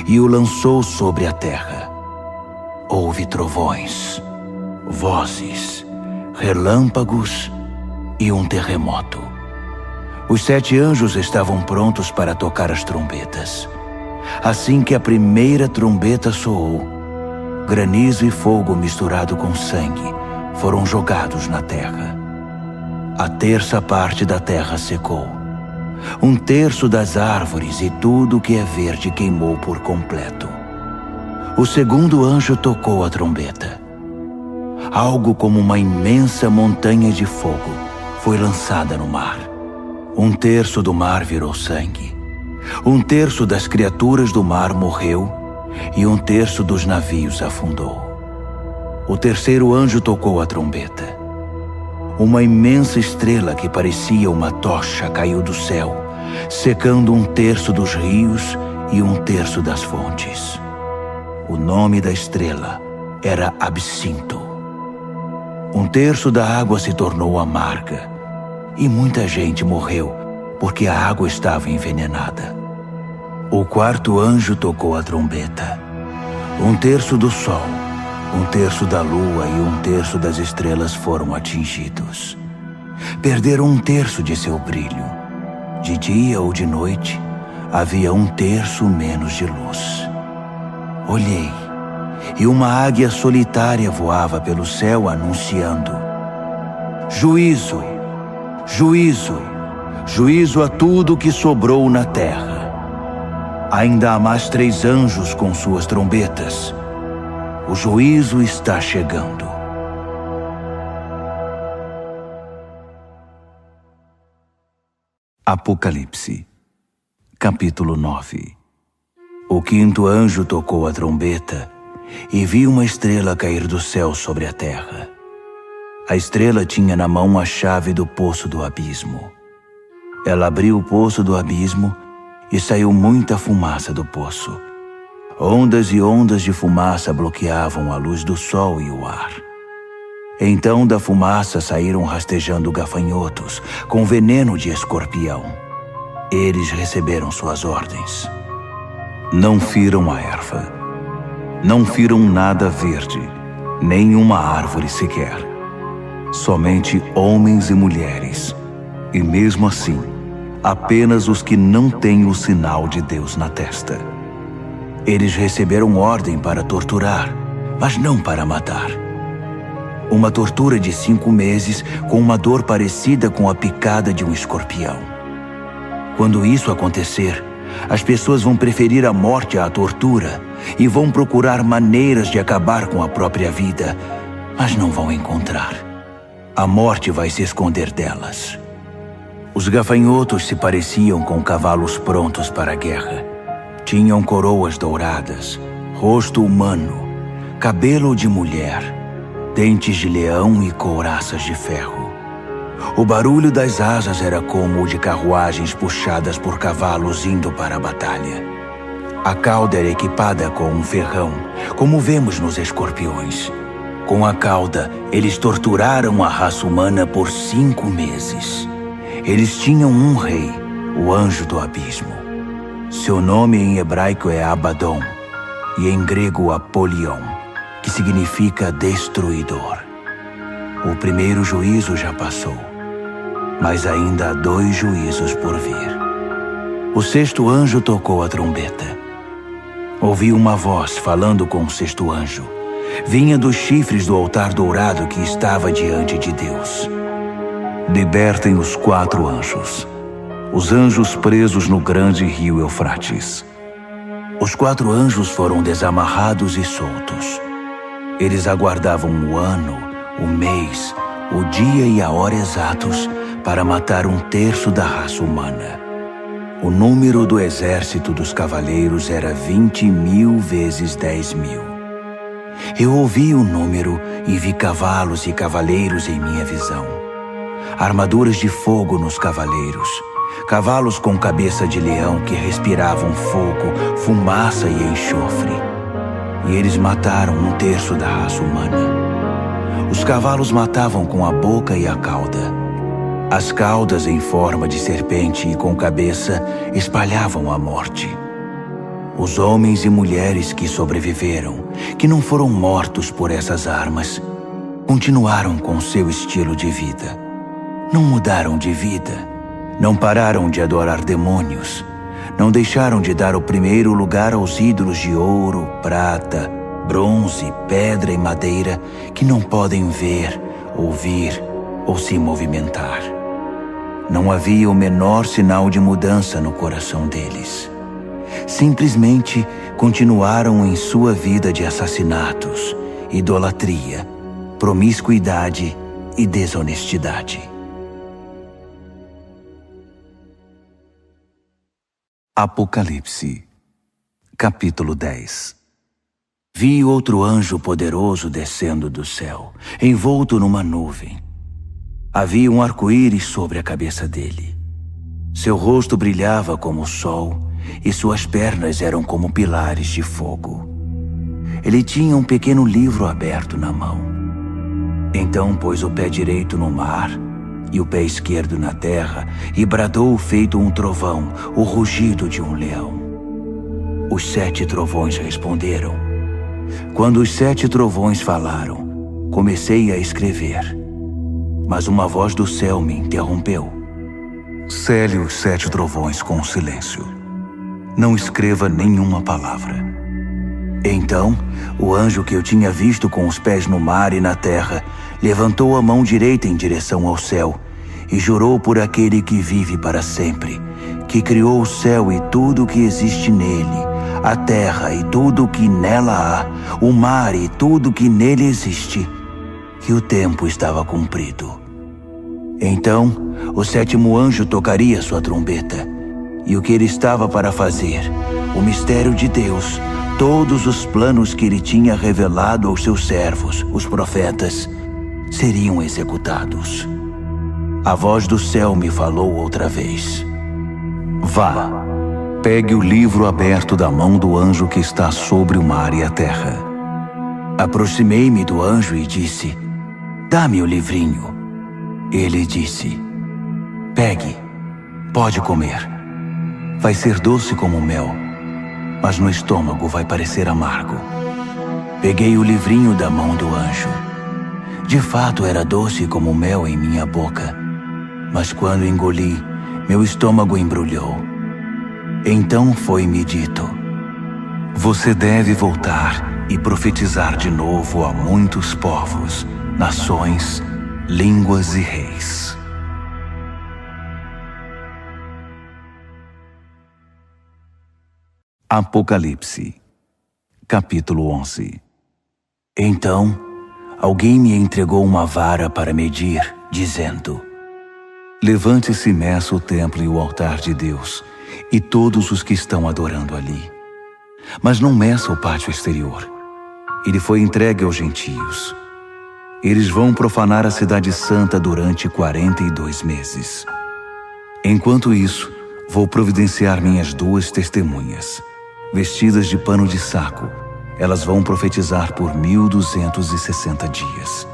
e o lançou sobre a terra. Houve trovões, vozes, relâmpagos e um terremoto. Os 7 anjos estavam prontos para tocar as trombetas. Assim que a primeira trombeta soou, granizo e fogo misturado com sangue foram jogados na terra. A terça parte da terra secou. 1/3 das árvores e tudo que é verde queimou por completo. O segundo anjo tocou a trombeta. Algo como uma imensa montanha de fogo foi lançada no mar. 1/3 do mar virou sangue. 1/3 das criaturas do mar morreu e 1/3 dos navios afundou. O terceiro anjo tocou a trombeta. Uma imensa estrela que parecia uma tocha caiu do céu, secando 1/3 dos rios e 1/3 das fontes. O nome da estrela era Absinto. 1/3 da água se tornou amarga e muita gente morreu porque a água estava envenenada. O quarto anjo tocou a trombeta. 1/3 do sol, 1/3 da lua e 1/3 das estrelas foram atingidos. Perderam 1/3 de seu brilho. De dia ou de noite, havia 1/3 menos de luz. Olhei, e uma águia solitária voava pelo céu anunciando: Juízo, juízo, juízo a tudo que sobrou na terra. Ainda há mais 3 anjos com suas trombetas. O juízo está chegando. Apocalipse, capítulo 9. O quinto anjo tocou a trombeta e vi uma estrela cair do céu sobre a terra. A estrela tinha na mão a chave do poço do abismo. Ela abriu o poço do abismo e saiu muita fumaça do poço. Ondas e ondas de fumaça bloqueavam a luz do sol e o ar. Então da fumaça saíram rastejando gafanhotos com veneno de escorpião. Eles receberam suas ordens. Não firam a erva, não firam nada verde, nem uma árvore sequer. Somente homens e mulheres, e mesmo assim, apenas os que não têm o sinal de Deus na testa. Eles receberam ordem para torturar, mas não para matar. Uma tortura de 5 meses com uma dor parecida com a picada de um escorpião. Quando isso acontecer, as pessoas vão preferir a morte à tortura e vão procurar maneiras de acabar com a própria vida, mas não vão encontrar. A morte vai se esconder delas. Os gafanhotos se pareciam com cavalos prontos para a guerra. Tinham coroas douradas, rosto humano, cabelo de mulher, dentes de leão e couraças de ferro. O barulho das asas era como o de carruagens puxadas por cavalos indo para a batalha. A cauda era equipada com um ferrão, como vemos nos escorpiões. Com a cauda, eles torturaram a raça humana por 5 meses. Eles tinham um rei, o anjo do abismo. Seu nome em hebraico é Abaddon e em grego Apolion, que significa destruidor. O primeiro juízo já passou, mas ainda há 2 juízos por vir. O sexto anjo tocou a trombeta. Ouvi uma voz falando com o sexto anjo. Vinha dos chifres do altar dourado que estava diante de Deus. Libertem os 4 anjos, os anjos presos no grande rio Eufrates. Os 4 anjos foram desamarrados e soltos. Eles aguardavam o ano, o mês, o dia e a hora exatos para matar 1/3 da raça humana. O número do exército dos cavaleiros era 20.000 vezes 10.000. Eu ouvi o número e vi cavalos e cavaleiros em minha visão. armaduras de fogo nos cavaleiros, cavalos com cabeça de leão que respiravam fogo, fumaça e enxofre. E eles mataram 1/3 da raça humana. Os cavalos matavam com a boca e a cauda. As caudas em forma de serpente e com cabeça espalhavam a morte. Os homens e mulheres que sobreviveram, que não foram mortos por essas armas, continuaram com seu estilo de vida. Não mudaram de vida, não pararam de adorar demônios, não deixaram de dar o primeiro lugar aos ídolos de ouro, prata, bronze, pedra e madeira que não podem ver, ouvir ou se movimentar. Não havia o menor sinal de mudança no coração deles. Simplesmente continuaram em sua vida de assassinatos, idolatria, promiscuidade e desonestidade. Apocalipse, capítulo 10. Vi outro anjo poderoso descendo do céu, envolto numa nuvem. Havia um arco-íris sobre a cabeça dele. Seu rosto brilhava como o sol e suas pernas eram como pilares de fogo. Ele tinha um pequeno livro aberto na mão. Então pôs o pé direito no mar e o pé esquerdo na terra e bradou feito um trovão, o rugido de um leão. Os 7 trovões responderam. Quando os 7 trovões falaram, comecei a escrever. Mas uma voz do céu me interrompeu. Cele os 7 trovões com silêncio. Não escreva nenhuma palavra. Então, o anjo que eu tinha visto com os pés no mar e na terra, levantou a mão direita em direção ao céu e jurou por aquele que vive para sempre, que criou o céu e tudo o que existe nele, a terra e tudo o que nela há, o mar e tudo o que nele existe, que o tempo estava cumprido. Então, o 7º anjo tocaria sua trombeta, e o que ele estava para fazer, o mistério de Deus, todos os planos que ele tinha revelado aos seus servos, os profetas, seriam executados. A voz do céu me falou outra vez. Vá, pegue o livro aberto da mão do anjo que está sobre o mar e a terra. Aproximei-me do anjo e disse, dá-me o livrinho. Ele disse, pegue, pode comer. Vai ser doce como mel, mas no estômago vai parecer amargo. Peguei o livrinho da mão do anjo. De fato era doce como mel em minha boca, mas quando engoli, meu estômago embrulhou. Então foi-me dito, você deve voltar e profetizar de novo a muitos povos, nações, línguas e reis. Apocalipse, capítulo 11. Então, alguém me entregou uma vara para medir, dizendo, levante-se e meça o templo e o altar de Deus, e todos os que estão adorando ali. Mas não meça o pátio exterior. Ele foi entregue aos gentios. Eles vão profanar a cidade santa durante 42 meses. Enquanto isso, vou providenciar minhas 2 testemunhas. Vestidas de pano de saco, elas vão profetizar por 1260 dias.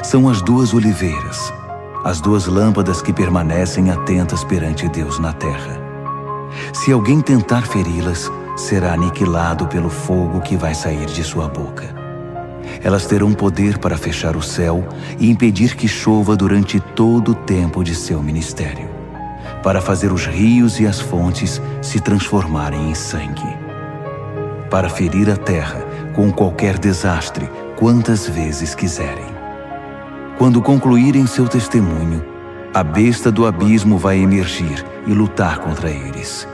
São as 2 oliveiras, as 2 lâmpadas que permanecem atentas perante Deus na terra. Se alguém tentar feri-las, será aniquilado pelo fogo que vai sair de sua boca. Elas terão poder para fechar o céu e impedir que chova durante todo o tempo de seu ministério, para fazer os rios e as fontes se transformarem em sangue, para ferir a terra com qualquer desastre quantas vezes quiserem. Quando concluírem seu testemunho, a besta do abismo vai emergir e lutar contra eles.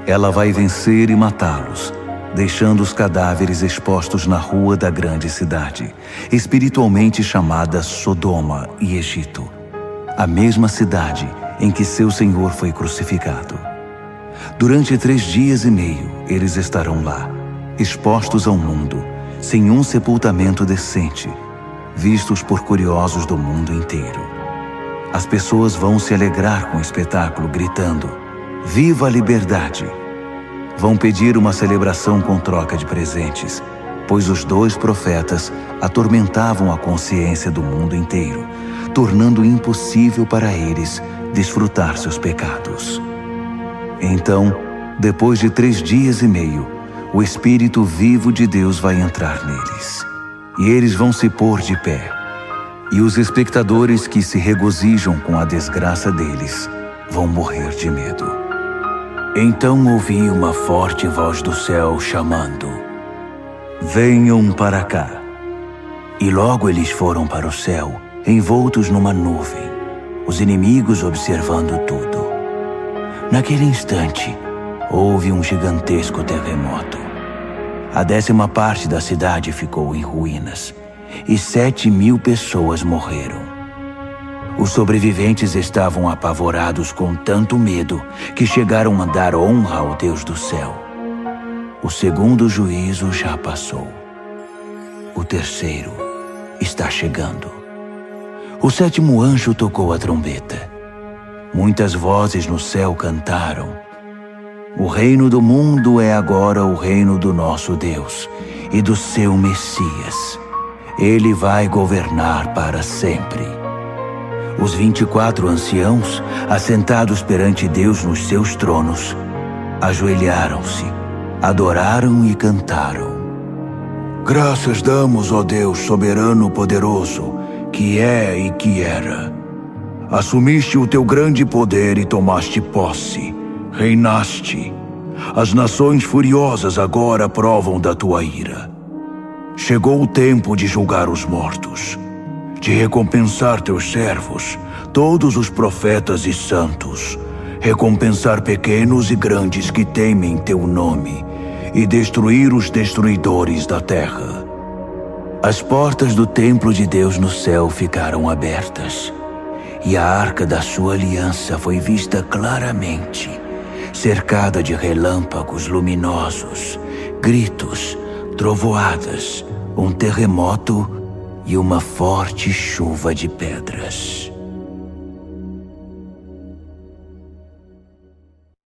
Ela vai vencer e matá-los, deixando os cadáveres expostos na rua da grande cidade, espiritualmente chamada Sodoma e Egito, a mesma cidade em que seu Senhor foi crucificado. Durante 3 dias e meio, eles estarão lá, expostos ao mundo, sem um sepultamento decente, vistos por curiosos do mundo inteiro. As pessoas vão se alegrar com o espetáculo, gritando: "Viva a liberdade!" Vão pedir uma celebração com troca de presentes, pois os 2 profetas atormentavam a consciência do mundo inteiro, tornando impossível para eles desfrutar seus pecados. Então, depois de 3 dias e meio, o Espírito vivo de Deus vai entrar neles, e eles vão se pôr de pé. E os espectadores que se regozijam com a desgraça deles vão morrer de medo. Então ouvi uma forte voz do céu chamando: "Venham para cá." E logo eles foram para o céu, envoltos numa nuvem, os inimigos observando tudo. Naquele instante, houve um gigantesco terremoto. A 10ª parte da cidade ficou em ruínas, e 7.000 pessoas morreram. Os sobreviventes estavam apavorados com tanto medo que chegaram a dar honra ao Deus do céu. O 2º juízo já passou. O 3º está chegando. O 7º anjo tocou a trombeta. Muitas vozes no céu cantaram: "O reino do mundo é agora o reino do nosso Deus e do seu Messias. Ele vai governar para sempre." Os 24 anciãos, assentados perante Deus nos seus tronos, ajoelharam-se, adoraram e cantaram: "Graças damos, ó Deus soberano poderoso, que é e que era. Assumiste o teu grande poder e tomaste posse, reinaste. As nações furiosas agora provam da tua ira. Chegou o tempo de julgar os mortos, de recompensar teus servos, todos os profetas e santos, recompensar pequenos e grandes que temem teu nome, e destruir os destruidores da terra." As portas do templo de Deus no céu ficaram abertas, e a arca da sua aliança foi vista claramente, cercada de relâmpagos luminosos, gritos, trovoadas, um terremoto e uma forte chuva de pedras.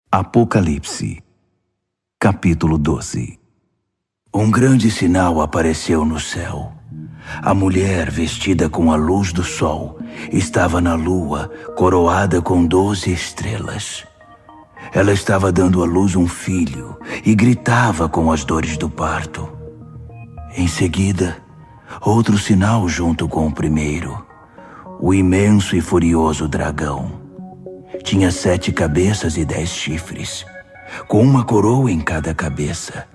Apocalipse, capítulo 12. Um grande sinal apareceu no céu. A mulher, vestida com a luz do sol, estava na lua, coroada com 12 estrelas. Ela estava dando à luz um filho e gritava com as dores do parto. Em seguida, outro sinal junto com o primeiro: o imenso e furioso dragão. Tinha 7 cabeças e 10 chifres, com uma coroa em cada cabeça.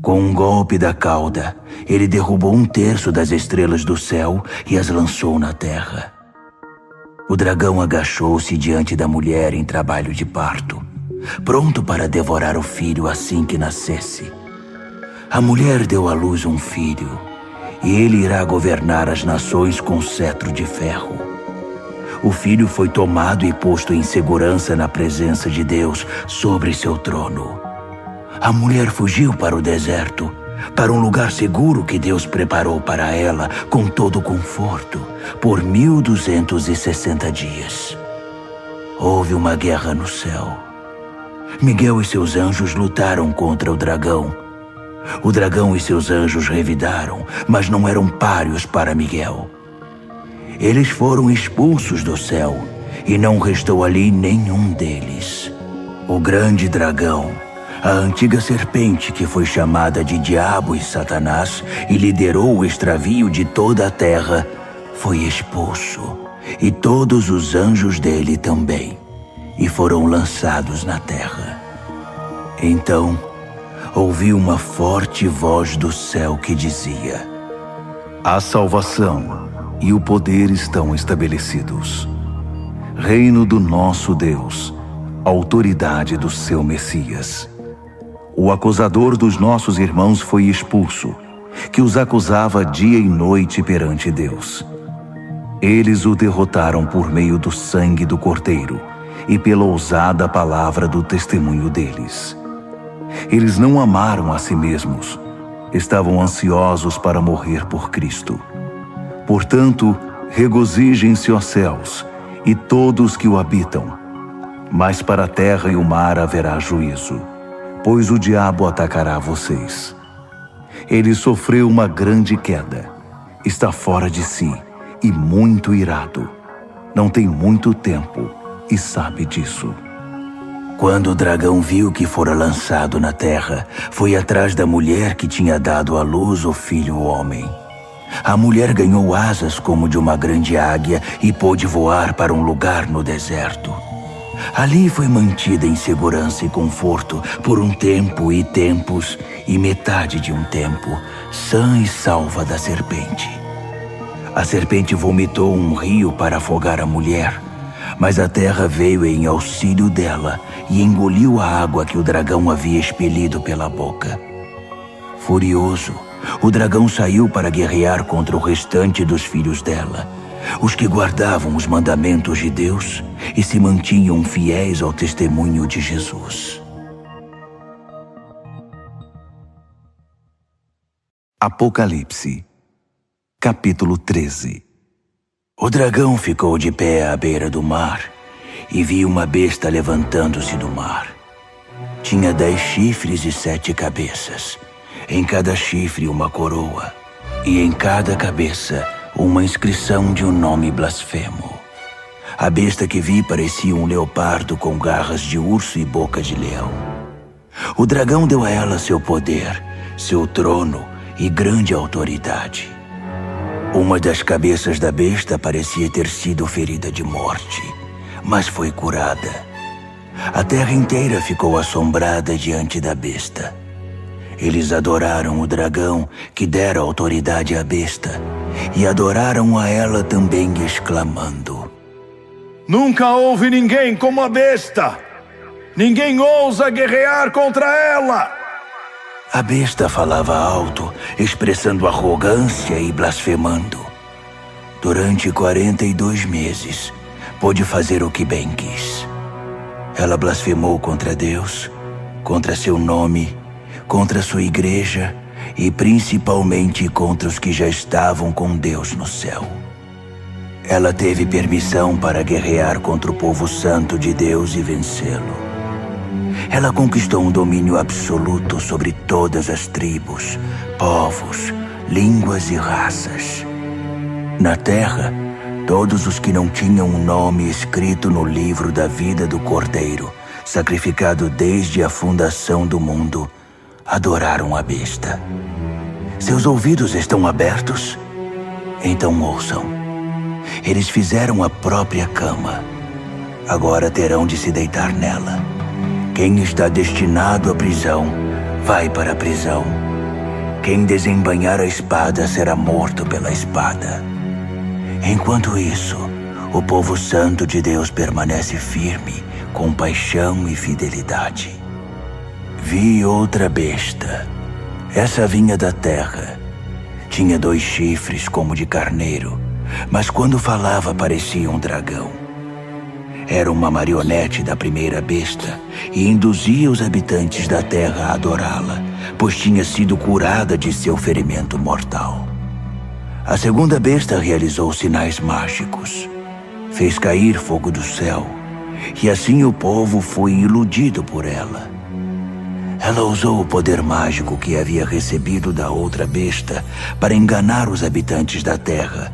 Com um golpe da cauda, ele derrubou 1/3 das estrelas do céu e as lançou na terra. O dragão agachou-se diante da mulher em trabalho de parto, pronto para devorar o filho assim que nascesse. A mulher deu à luz um filho, e ele irá governar as nações com cetro de ferro. O filho foi tomado e posto em segurança na presença de Deus sobre seu trono. A mulher fugiu para o deserto, para um lugar seguro que Deus preparou para ela com todo conforto, por 1260 dias. Houve uma guerra no céu. Miguel e seus anjos lutaram contra o dragão. O dragão e seus anjos revidaram, mas não eram páreos para Miguel. Eles foram expulsos do céu, e não restou ali nenhum deles. O grande dragão, a antiga serpente que foi chamada de Diabo e Satanás e liderou o extravio de toda a terra, foi expulso, e todos os anjos dele também, e foram lançados na terra. Então, ouvi uma forte voz do céu que dizia: "A salvação e o poder estão estabelecidos. Reino do nosso Deus, autoridade do seu Messias. O acusador dos nossos irmãos foi expulso, que os acusava dia e noite perante Deus. Eles o derrotaram por meio do sangue do Cordeiro e pela ousada palavra do testemunho deles. Eles não amaram a si mesmos, estavam ansiosos para morrer por Cristo. Portanto, regozijem-se, ó céus, e todos que o habitam. Mas para a terra e o mar haverá juízo, pois o diabo atacará vocês. Ele sofreu uma grande queda, está fora de si e muito irado. Não tem muito tempo e sabe disso. Quando o dragão viu que fora lançado na terra, foi atrás da mulher que tinha dado à luz o filho homem. A mulher ganhou asas como de uma grande águia e pôde voar para um lugar no deserto. Ali foi mantida em segurança e conforto por um tempo e tempos e metade de um tempo, sã e salva da serpente. A serpente vomitou um rio para afogar a mulher, mas a terra veio em auxílio dela e engoliu a água que o dragão havia expelido pela boca. Furioso, o dragão saiu para guerrear contra o restante dos filhos dela, os que guardavam os mandamentos de Deus e se mantinham fiéis ao testemunho de Jesus. Apocalipse, capítulo 13. O dragão ficou de pé à beira do mar e viu uma besta levantando-se do mar. Tinha 10 chifres e 7 cabeças, em cada chifre uma coroa, e em cada cabeça uma inscrição de um nome blasfemo. A besta que vi parecia um leopardo com garras de urso e boca de leão. O dragão deu a ela seu poder, seu trono e grande autoridade. Uma das cabeças da besta parecia ter sido ferida de morte, mas foi curada. A terra inteira ficou assombrada diante da besta. Eles adoraram o dragão que dera autoridade à besta e adoraram a ela também, exclamando: Nunca houve ninguém como a besta! Ninguém ousa guerrear contra ela! A besta falava alto, expressando arrogância e blasfemando. Durante 42 meses, pôde fazer o que bem quis. Ela blasfemou contra Deus, contra seu nome, contra sua igreja e principalmente contra os que já estavam com Deus no céu. Ela teve permissão para guerrear contra o povo santo de Deus e vencê-lo. Ela conquistou um domínio absoluto sobre todas as tribos, povos, línguas e raças. Na terra, todos os que não tinham um nome escrito no livro da vida do Cordeiro, sacrificado desde a fundação do mundo, adoraram a besta. Seus ouvidos estão abertos? Então ouçam. Eles fizeram a própria cama. Agora terão de se deitar nela. Quem está destinado à prisão, vai para a prisão. Quem desembainhar a espada será morto pela espada. Enquanto isso, o povo santo de Deus permanece firme, com paixão e fidelidade. Vi outra besta. Essa vinha da terra. Tinha 2 chifres como de carneiro, mas quando falava parecia um dragão. Era uma marionete da primeira besta e induzia os habitantes da terra a adorá-la, pois tinha sido curada de seu ferimento mortal. A segunda besta realizou sinais mágicos. Fez cair fogo do céu, e assim o povo foi iludido por ela. Ela usou o poder mágico que havia recebido da outra besta para enganar os habitantes da terra,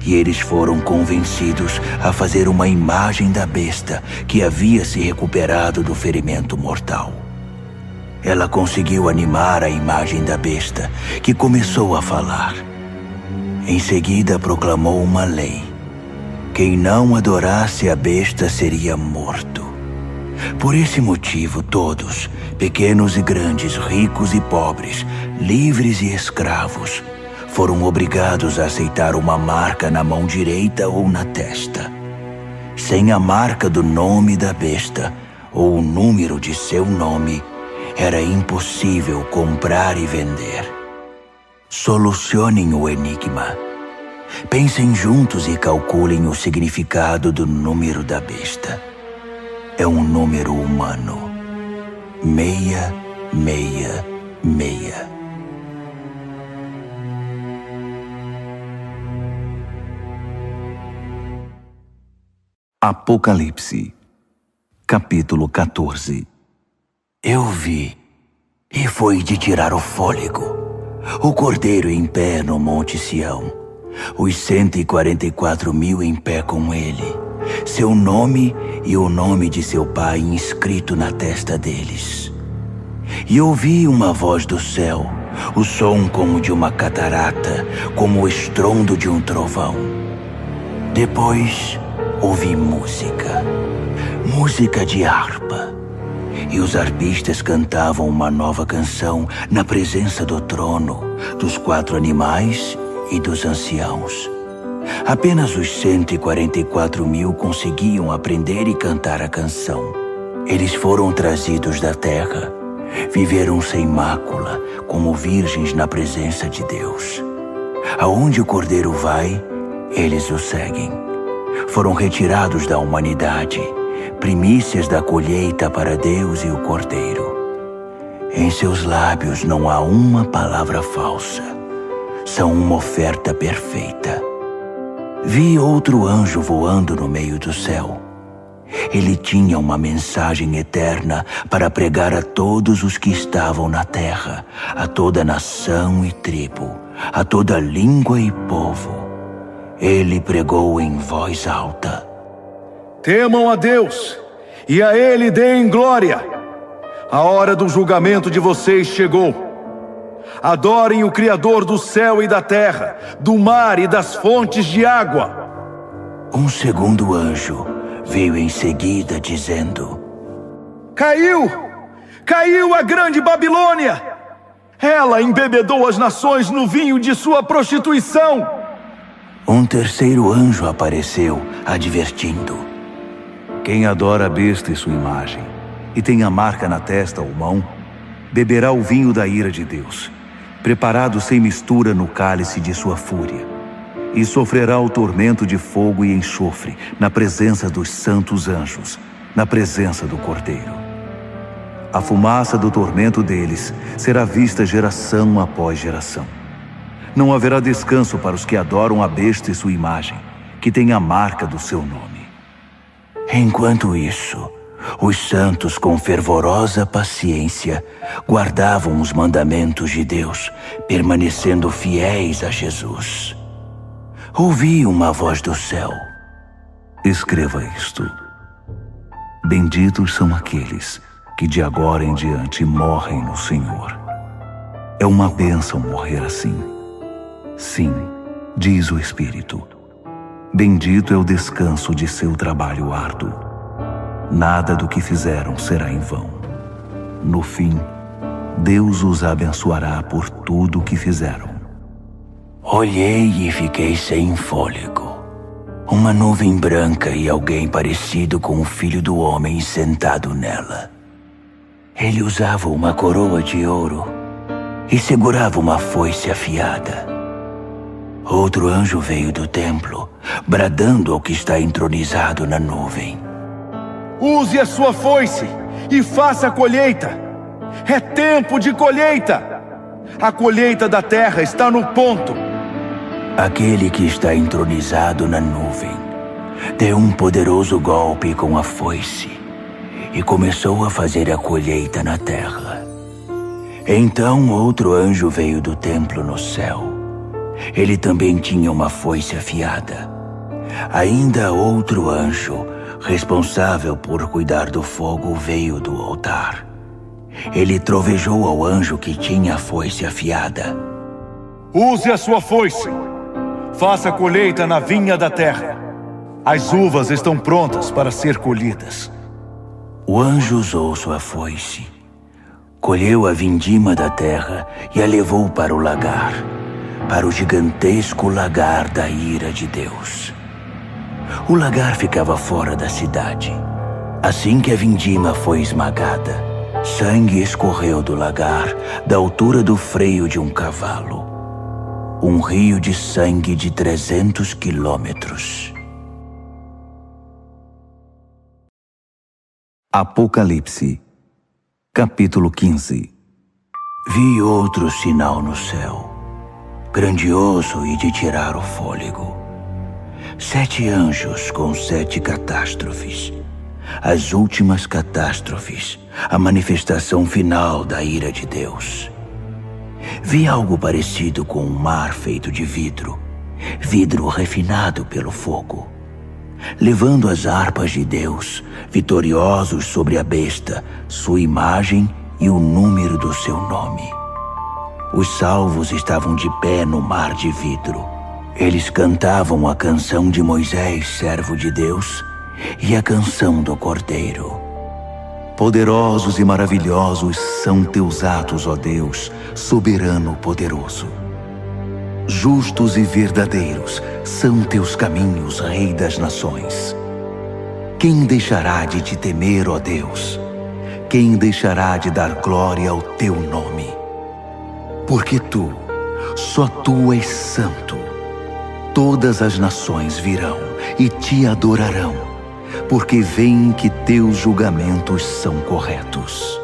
e eles foram convencidos a fazer uma imagem da besta que havia se recuperado do ferimento mortal. Ela conseguiu animar a imagem da besta, que começou a falar. Em seguida proclamou uma lei. Quem não adorasse a besta seria morto. Por esse motivo todos, pequenos e grandes, ricos e pobres, livres e escravos, foram obrigados a aceitar uma marca na mão direita ou na testa. Sem a marca do nome da besta ou o número de seu nome, era impossível comprar e vender. Solucionem o enigma. Pensem juntos e calculem o significado do número da besta. É um número humano. 666. Apocalipse, capítulo 14. Eu vi, e foi de tirar o fôlego, o Cordeiro em pé no Monte Sião, os 144.000 em pé com ele, seu nome e o nome de seu pai inscrito na testa deles. E ouvi uma voz do céu, o som como de uma catarata, como o estrondo de um trovão. Depois ouvi música de harpa. E os arpistas cantavam uma nova canção na presença do trono, dos 4 animais e dos anciãos. Apenas os 144.000 conseguiam aprender e cantar a canção. Eles foram trazidos da terra, viveram sem mácula, como virgens na presença de Deus. Aonde o Cordeiro vai, eles o seguem. Foram retirados da humanidade, primícias da colheita para Deus e o Cordeiro. Em seus lábios não há uma palavra falsa. São uma oferta perfeita. Vi outro anjo voando no meio do céu. Ele tinha uma mensagem eterna para pregar a todos os que estavam na terra, a toda nação e tribo, a toda língua e povo. Ele pregou em voz alta: Temam a Deus, e a Ele deem glória. A hora do julgamento de vocês chegou. Adorem o Criador do céu e da terra, do mar e das fontes de água. Um segundo anjo veio em seguida dizendo: Caiu a grande Babilônia! Ela embebedou as nações no vinho de sua prostituição. Um terceiro anjo apareceu, advertindo: Quem adora a besta e sua imagem, e tem a marca na testa ou mão, beberá o vinho da ira de Deus, preparado sem mistura no cálice de sua fúria, e sofrerá o tormento de fogo e enxofre na presença dos santos anjos, na presença do Cordeiro. A fumaça do tormento deles será vista geração após geração. Não haverá descanso para os que adoram a besta e sua imagem, que tem a marca do seu nome. Enquanto isso, os santos com fervorosa paciência guardavam os mandamentos de Deus, permanecendo fiéis a Jesus. Ouvi uma voz do céu: Escreva isto: Benditos são aqueles que de agora em diante morrem no Senhor. É uma bênção morrer assim. Sim, diz o Espírito. Bendito é o descanso de seu trabalho árduo. Nada do que fizeram será em vão. No fim, Deus os abençoará por tudo o que fizeram. Olhei e fiquei sem fôlego. Uma nuvem branca e alguém parecido com o Filho do Homem sentado nela. Ele usava uma coroa de ouro e segurava uma foice afiada. Outro anjo veio do templo, bradando ao que está entronizado na nuvem: Use a sua foice e faça a colheita. É tempo de colheita. A colheita da terra está no ponto. Aquele que está entronizado na nuvem deu um poderoso golpe com a foice e começou a fazer a colheita na terra. Então outro anjo veio do templo no céu. Ele também tinha uma foice afiada. Ainda outro anjo, responsável por cuidar do fogo, veio do altar. Ele trovejou ao anjo que tinha a foice afiada: Use a sua foice. Faça a colheita na vinha da terra. As uvas estão prontas para ser colhidas. O anjo usou sua foice, colheu a vindima da terra e a levou para o lagar, para o gigantesco lagar da ira de Deus. O lagar ficava fora da cidade. Assim que a vindima foi esmagada, sangue escorreu do lagar, da altura do freio de um cavalo. Um rio de sangue de 300 quilômetros. Apocalipse, capítulo 15. Vi outro sinal no céu, grandioso e de tirar o fôlego. 7 anjos com 7 catástrofes. As últimas catástrofes, a manifestação final da ira de Deus. Vi algo parecido com um mar feito de vidro, vidro refinado pelo fogo, levando as harpas de Deus, vitoriosos sobre a besta, sua imagem e o número do seu nome. Os salvos estavam de pé no mar de vidro. Eles cantavam a canção de Moisés, servo de Deus, e a canção do Cordeiro. Poderosos e maravilhosos são teus atos, ó Deus, soberano poderoso. Justos e verdadeiros são teus caminhos, Rei das nações. Quem deixará de te temer, ó Deus? Quem deixará de dar glória ao teu nome? Porque tu, só tu és santo. Todas as nações virão e te adorarão, porque veem que teus julgamentos são corretos.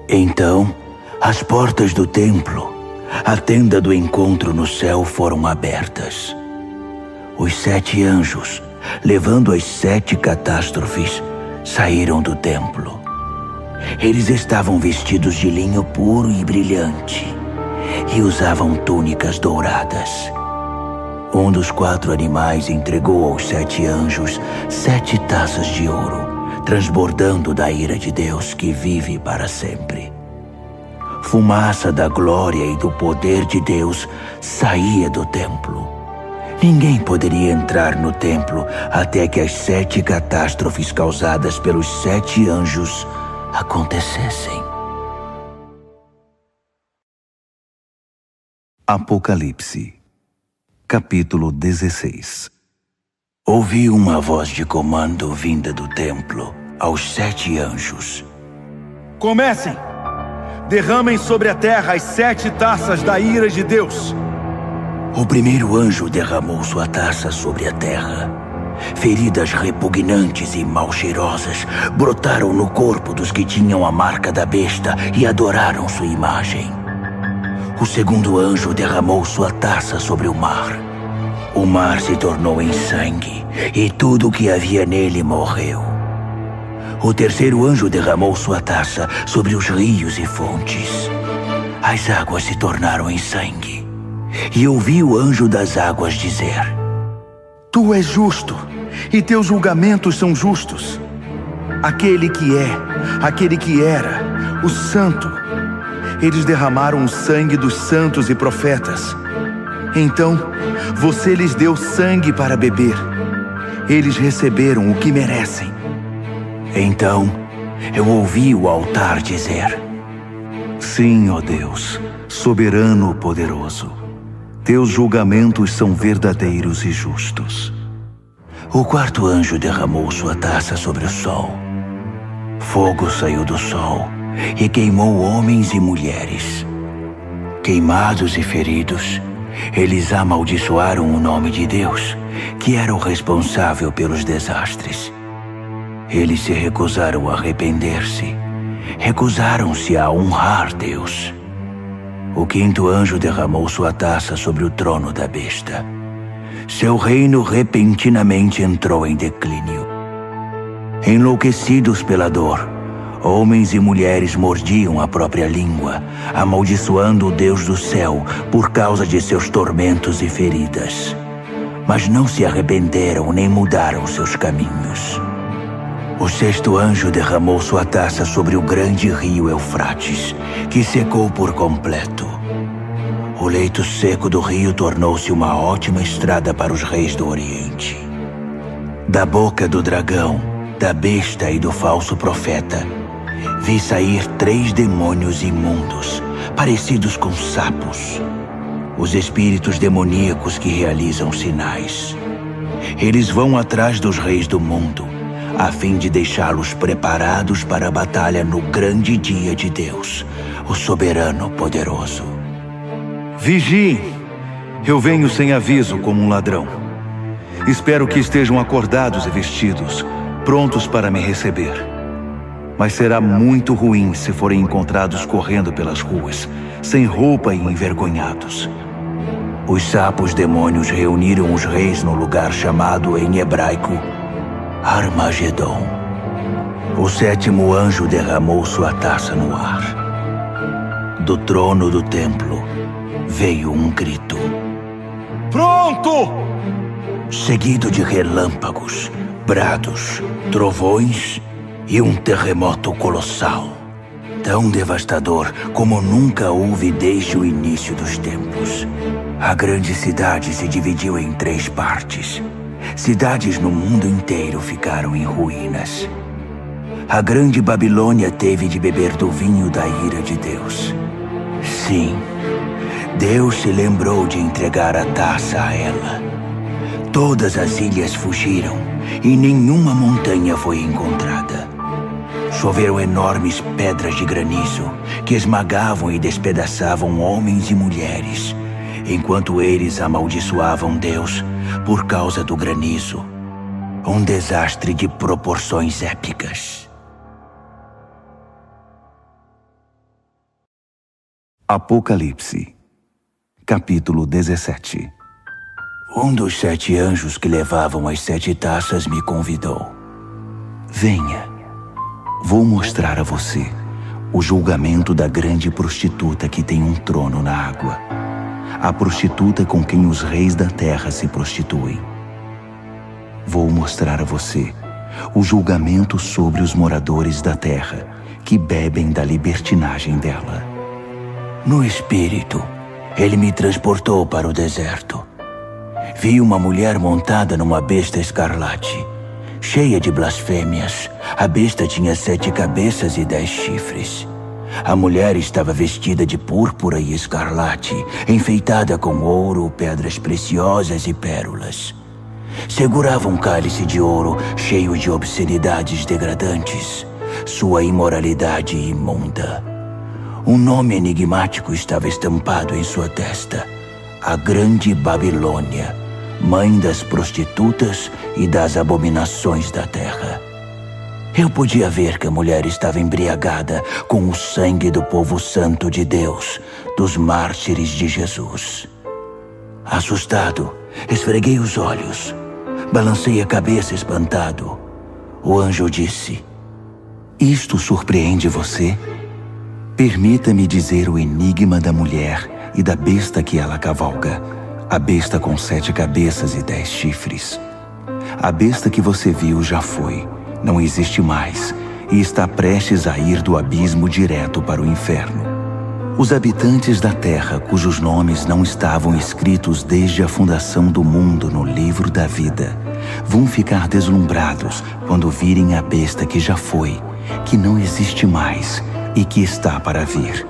Então, as portas do templo, a tenda do encontro no céu foram abertas. Os 7 anjos, levando as 7 catástrofes, saíram do templo. Eles estavam vestidos de linho puro e brilhante e usavam túnicas douradas. Um dos 4 animais entregou aos 7 anjos 7 taças de ouro, transbordando da ira de Deus que vive para sempre. Fumaça da glória e do poder de Deus saía do templo. Ninguém poderia entrar no templo até que as 7 catástrofes causadas pelos 7 anjos acontecessem. Apocalipse, capítulo 16. Ouvi uma voz de comando vinda do templo aos 7 anjos. Comecem! Derramem sobre a terra as 7 taças da ira de Deus. O primeiro anjo derramou sua taça sobre a terra. Feridas repugnantes e mal cheirosas brotaram no corpo dos que tinham a marca da besta e adoraram sua imagem. O segundo anjo derramou sua taça sobre o mar. O mar se tornou em sangue e tudo o que havia nele morreu. O terceiro anjo derramou sua taça sobre os rios e fontes. As águas se tornaram em sangue. E ouvi o anjo das águas dizer: Tu és justo, e teus julgamentos são justos. Aquele que é, aquele que era, o santo. Eles derramaram o sangue dos santos e profetas. Então, você lhes deu sangue para beber. Eles receberam o que merecem. Então, eu ouvi o altar dizer: Sim, ó Deus, soberano poderoso. Teus julgamentos são verdadeiros e justos. O quarto anjo derramou sua taça sobre o sol. Fogo saiu do sol e queimou homens e mulheres. Queimados e feridos, eles amaldiçoaram o nome de Deus, que era o responsável pelos desastres. Eles se recusaram a arrepender-se, recusaram-se a honrar Deus. O quinto anjo derramou sua taça sobre o trono da besta. Seu reino repentinamente entrou em declínio. Enlouquecidos pela dor, homens e mulheres mordiam a própria língua, amaldiçoando o Deus do céu por causa de seus tormentos e feridas. Mas não se arrependeram nem mudaram seus caminhos. O sexto anjo derramou sua taça sobre o grande rio Eufrates, que secou por completo. O leito seco do rio tornou-se uma ótima estrada para os reis do Oriente. Da boca do dragão, da besta e do falso profeta, vi sair 3 demônios imundos, parecidos com sapos. Os espíritos demoníacos que realizam sinais. Eles vão atrás dos reis do mundo, a fim de deixá-los preparados para a batalha no grande dia de Deus, o soberano poderoso. Vigiem! Eu venho sem aviso como um ladrão. Espero que estejam acordados e vestidos, prontos para me receber. Mas será muito ruim se forem encontrados correndo pelas ruas, sem roupa e envergonhados. Os sapos demônios reuniram os reis no lugar chamado em hebraico Armagedon. O sétimo anjo derramou sua taça no ar. Do trono do templo veio um grito. Pronto! Seguido de relâmpagos, brados, trovões e um terremoto colossal. Tão devastador como nunca houve desde o início dos tempos. A grande cidade se dividiu em 3 partes. Cidades no mundo inteiro ficaram em ruínas. A grande Babilônia teve de beber do vinho da ira de Deus. Sim, Deus se lembrou de entregar a taça a ela. Todas as ilhas fugiram e nenhuma montanha foi encontrada. Choveram enormes pedras de granizo que esmagavam e despedaçavam homens e mulheres, enquanto eles amaldiçoavam Deus por causa do granizo. Um desastre de proporções épicas. Apocalipse, capítulo 17. Um dos 7 anjos que levavam as 7 taças me convidou. Venha, vou mostrar a você o julgamento da grande prostituta que tem um trono na água. A prostituta com quem os reis da terra se prostituem. Vou mostrar a você o julgamento sobre os moradores da terra que bebem da libertinagem dela. No espírito, ele me transportou para o deserto. Vi uma mulher montada numa besta escarlate, cheia de blasfêmias. A besta tinha 7 cabeças e 10 chifres. A mulher estava vestida de púrpura e escarlate, enfeitada com ouro, pedras preciosas e pérolas. Segurava um cálice de ouro cheio de obscenidades degradantes, sua imoralidade imunda. Um nome enigmático estava estampado em sua testa: a Grande Babilônia, mãe das prostitutas e das abominações da terra. Eu podia ver que a mulher estava embriagada com o sangue do povo santo de Deus, dos mártires de Jesus. Assustado, esfreguei os olhos, balancei a cabeça espantado. O anjo disse: Isto surpreende você? Permita-me dizer o enigma da mulher e da besta que ela cavalga, a besta com 7 cabeças e 10 chifres. A besta que você viu já foi, não existe mais, e está prestes a ir do abismo direto para o inferno. Os habitantes da terra, cujos nomes não estavam escritos desde a fundação do mundo no livro da vida, vão ficar deslumbrados quando virem a besta que já foi, que não existe mais e que está para vir.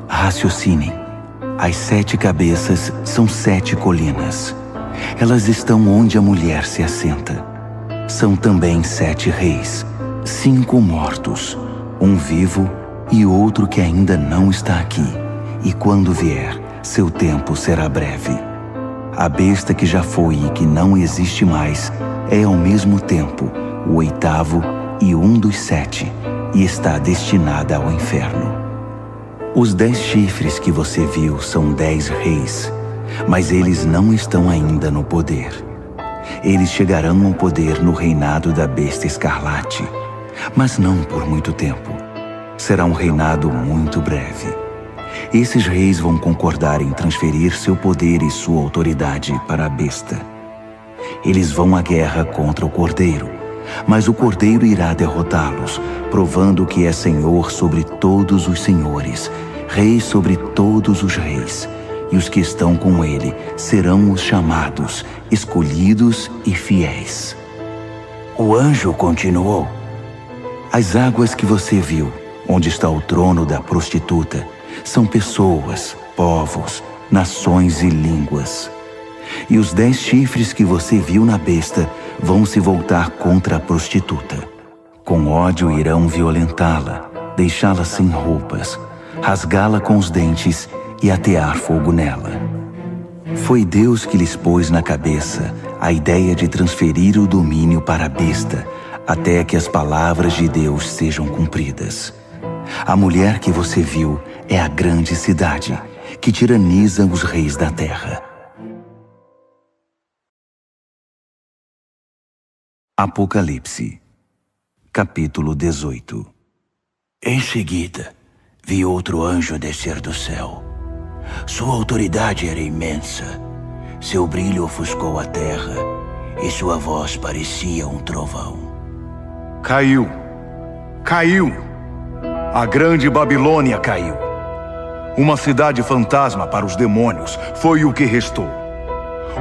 Raciocinem. As 7 cabeças são 7 colinas. Elas estão onde a mulher se assenta. São também 7 reis, 5 mortos, um vivo e outro que ainda não está aqui. E quando vier, seu tempo será breve. A besta que já foi e que não existe mais é ao mesmo tempo o 8º e um dos 7, e está destinada ao inferno. Os 10 chifres que você viu são 10 reis, mas eles não estão ainda no poder. Eles chegarão ao poder no reinado da besta escarlate, mas não por muito tempo. Será um reinado muito breve. Esses reis vão concordar em transferir seu poder e sua autoridade para a besta. Eles vão à guerra contra o Cordeiro, mas o Cordeiro irá derrotá-los, provando que é Senhor sobre todos os senhores, Rei sobre todos os reis, e os que estão com ele serão os chamados, escolhidos e fiéis. O anjo continuou: As águas que você viu, onde está o trono da prostituta, são pessoas, povos, nações e línguas. E os 10 chifres que você viu na besta vão se voltar contra a prostituta. Com ódio irão violentá-la, deixá-la sem roupas, rasgá-la com os dentes e atear fogo nela. Foi Deus que lhes pôs na cabeça a ideia de transferir o domínio para a besta, até que as palavras de Deus sejam cumpridas. A mulher que você viu é a grande cidade, que tiraniza os reis da terra. Apocalipse, capítulo 18. Em seguida, vi outro anjo descer do céu. Sua autoridade era imensa. Seu brilho ofuscou a terra e sua voz parecia um trovão. Caiu! Caiu! A grande Babilônia caiu. Uma cidade fantasma para os demônios foi o que restou.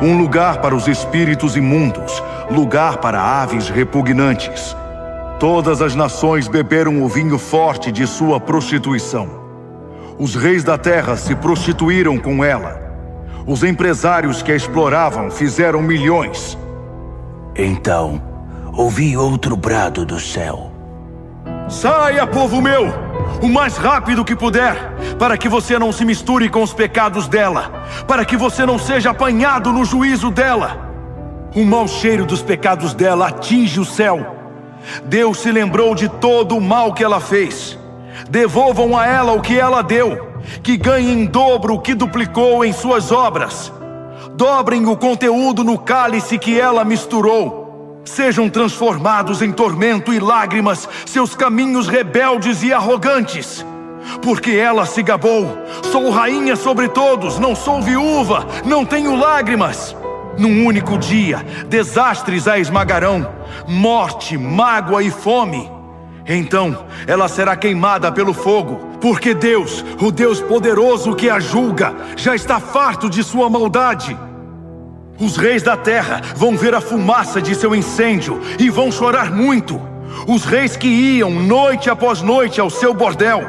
Um lugar para os espíritos imundos, lugar para aves repugnantes. Todas as nações beberam o vinho forte de sua prostituição. Os reis da terra se prostituíram com ela. Os empresários que a exploravam fizeram milhões. Então, ouvi outro brado do céu. Saia, povo meu, o mais rápido que puder, para que você não se misture com os pecados dela, para que você não seja apanhado no juízo dela. O mau cheiro dos pecados dela atinge o céu. Deus se lembrou de todo o mal que ela fez. Devolvam a ela o que ela deu, que ganhe em dobro o que duplicou em suas obras. Dobrem o conteúdo no cálice que ela misturou. Sejam transformados em tormento e lágrimas seus caminhos rebeldes e arrogantes. Porque ela se gabou: sou rainha sobre todos, não sou viúva, não tenho lágrimas. Num único dia, desastres a esmagarão, morte, mágoa e fome. Então, ela será queimada pelo fogo, porque Deus, o Deus poderoso que a julga, já está farto de sua maldade. Os reis da terra vão ver a fumaça de seu incêndio e vão chorar muito. Os reis que iam noite após noite ao seu bordel.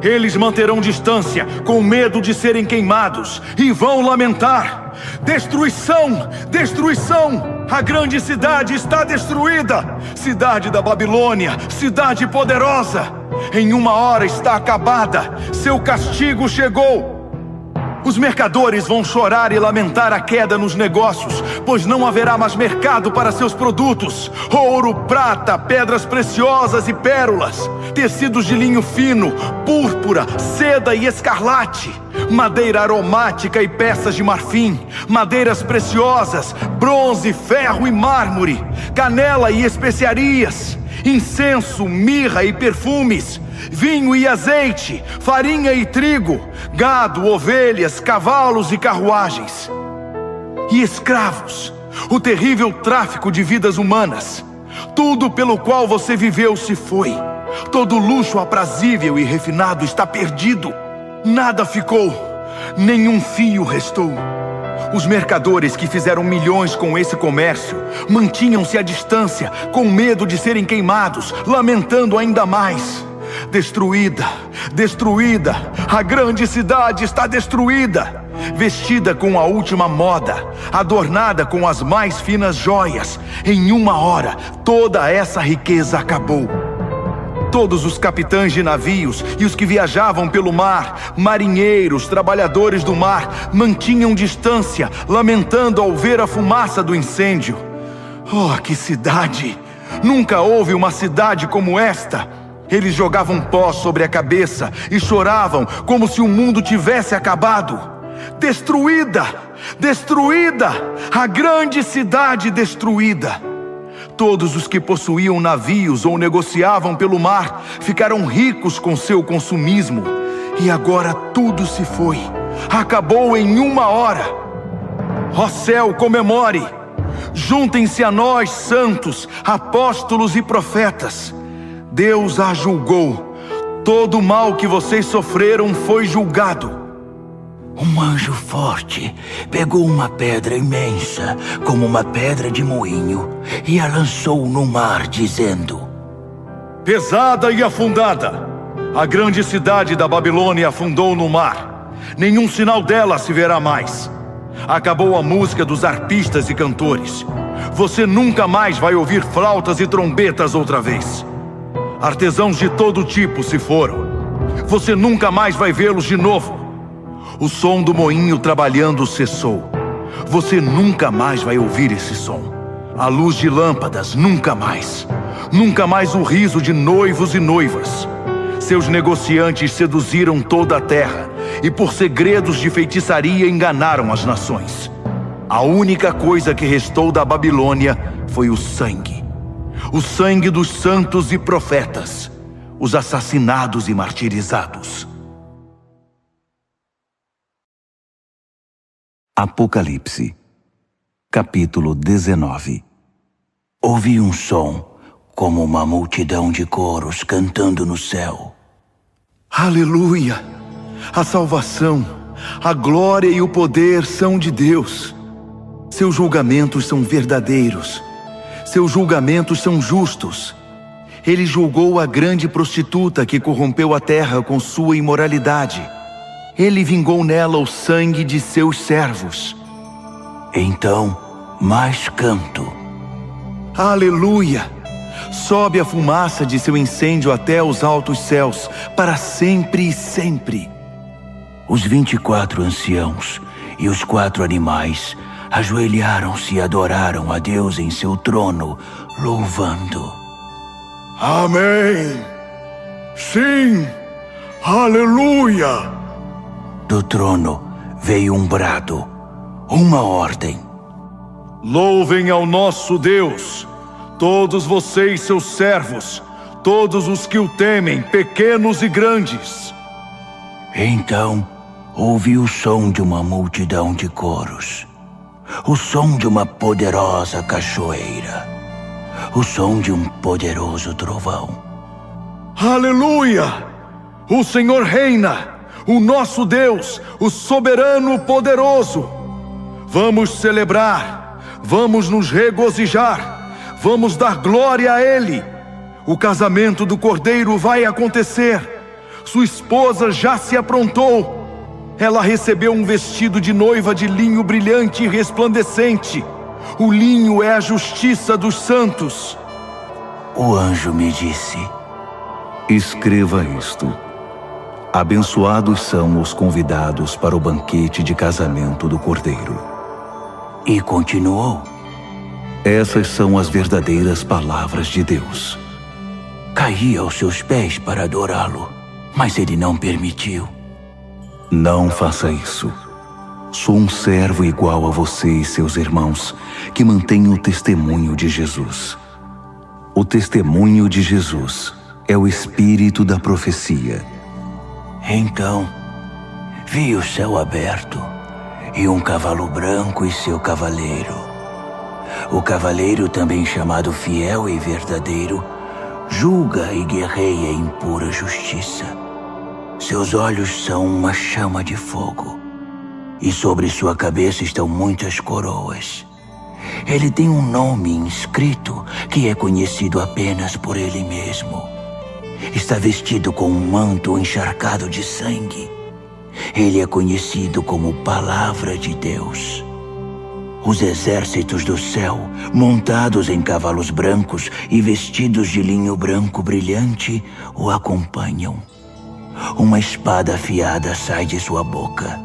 Eles manterão distância com medo de serem queimados e vão lamentar: destruição! Destruição! A grande cidade está destruída! Cidade da Babilônia, cidade poderosa! Em uma hora está acabada, seu castigo chegou! Os mercadores vão chorar e lamentar a queda nos negócios, pois não haverá mais mercado para seus produtos. Ouro, prata, pedras preciosas e pérolas, tecidos de linho fino, púrpura, seda e escarlate, madeira aromática e peças de marfim, madeiras preciosas, bronze, ferro e mármore, canela e especiarias, incenso, mirra e perfumes, vinho e azeite, farinha e trigo, gado, ovelhas, cavalos e carruagens. E escravos, o terrível tráfico de vidas humanas. Tudo pelo qual você viveu se foi. Todo luxo aprazível e refinado está perdido. Nada ficou, nenhum fio restou. Os mercadores que fizeram milhões com esse comércio mantinham-se à distância, com medo de serem queimados, lamentando ainda mais. Destruída, destruída, a grande cidade está destruída. Vestida com a última moda, adornada com as mais finas joias, em uma hora toda essa riqueza acabou. Todos os capitães de navios e os que viajavam pelo mar, marinheiros, trabalhadores do mar, mantinham distância, lamentando ao ver a fumaça do incêndio. Oh, que cidade! Nunca houve uma cidade como esta. Eles jogavam pó sobre a cabeça e choravam como se o mundo tivesse acabado. Destruída! Destruída! A grande cidade destruída! Todos os que possuíam navios ou negociavam pelo mar ficaram ricos com seu consumismo. E agora tudo se foi. Acabou em uma hora. Ó céu, comemore! Juntem-se a nós, santos, apóstolos e profetas. Deus a julgou. Todo o mal que vocês sofreram foi julgado. Um anjo forte pegou uma pedra imensa, como uma pedra de moinho, e a lançou no mar, dizendo: pesada e afundada, a grande cidade da Babilônia afundou no mar. Nenhum sinal dela se verá mais. Acabou a música dos arpistas e cantores. Você nunca mais vai ouvir flautas e trombetas outra vez. Artesãos de todo tipo se foram. Você nunca mais vai vê-los de novo. O som do moinho trabalhando cessou. Você nunca mais vai ouvir esse som. A luz de lâmpadas, nunca mais. Nunca mais o riso de noivos e noivas. Seus negociantes seduziram toda a terra e por segredos de feitiçaria enganaram as nações. A única coisa que restou da Babilônia foi o sangue dos santos e profetas, os assassinados e martirizados. Apocalipse, capítulo 19. Ouvi um som como uma multidão de coros cantando no céu. Aleluia! A salvação, a glória e o poder são de Deus. Seus julgamentos são verdadeiros. Seus julgamentos são justos. Ele julgou a grande prostituta que corrompeu a terra com sua imoralidade. Ele vingou nela o sangue de seus servos. Então, mais canto. Aleluia! Sobe a fumaça de seu incêndio até os altos céus, para sempre e sempre. Os 24 anciãos e os 4 animais ajoelharam-se e adoraram a Deus em seu trono, louvando. Amém! Sim! Aleluia! Do trono veio um brado, uma ordem. Louvem ao nosso Deus, todos vocês, seus servos, todos os que o temem, pequenos e grandes. Então ouvi o som de uma multidão de coros, o som de uma poderosa cachoeira, o som de um poderoso trovão. Aleluia! O Senhor reina, o nosso Deus, o soberano poderoso. Vamos celebrar, vamos nos regozijar, vamos dar glória a Ele. O casamento do Cordeiro vai acontecer. Sua esposa já se aprontou. Ela recebeu um vestido de noiva de linho brilhante e resplandecente. O linho é a justiça dos santos. O anjo me disse: escreva isto. Abençoados são os convidados para o banquete de casamento do Cordeiro. E continuou: essas são as verdadeiras palavras de Deus. Caí aos seus pés para adorá-lo, mas ele não permitiu. Não faça isso. Sou um servo igual a você e seus irmãos, que mantém o testemunho de Jesus. O testemunho de Jesus é o espírito da profecia. Então, vi o céu aberto e um cavalo branco e seu cavaleiro. O cavaleiro, também chamado Fiel e Verdadeiro, julga e guerreia em pura justiça. Seus olhos são uma chama de fogo, e sobre sua cabeça estão muitas coroas. Ele tem um nome inscrito que é conhecido apenas por ele mesmo. Está vestido com um manto encharcado de sangue. Ele é conhecido como Palavra de Deus. Os exércitos do céu, montados em cavalos brancos e vestidos de linho branco brilhante, o acompanham. Uma espada afiada sai de sua boca.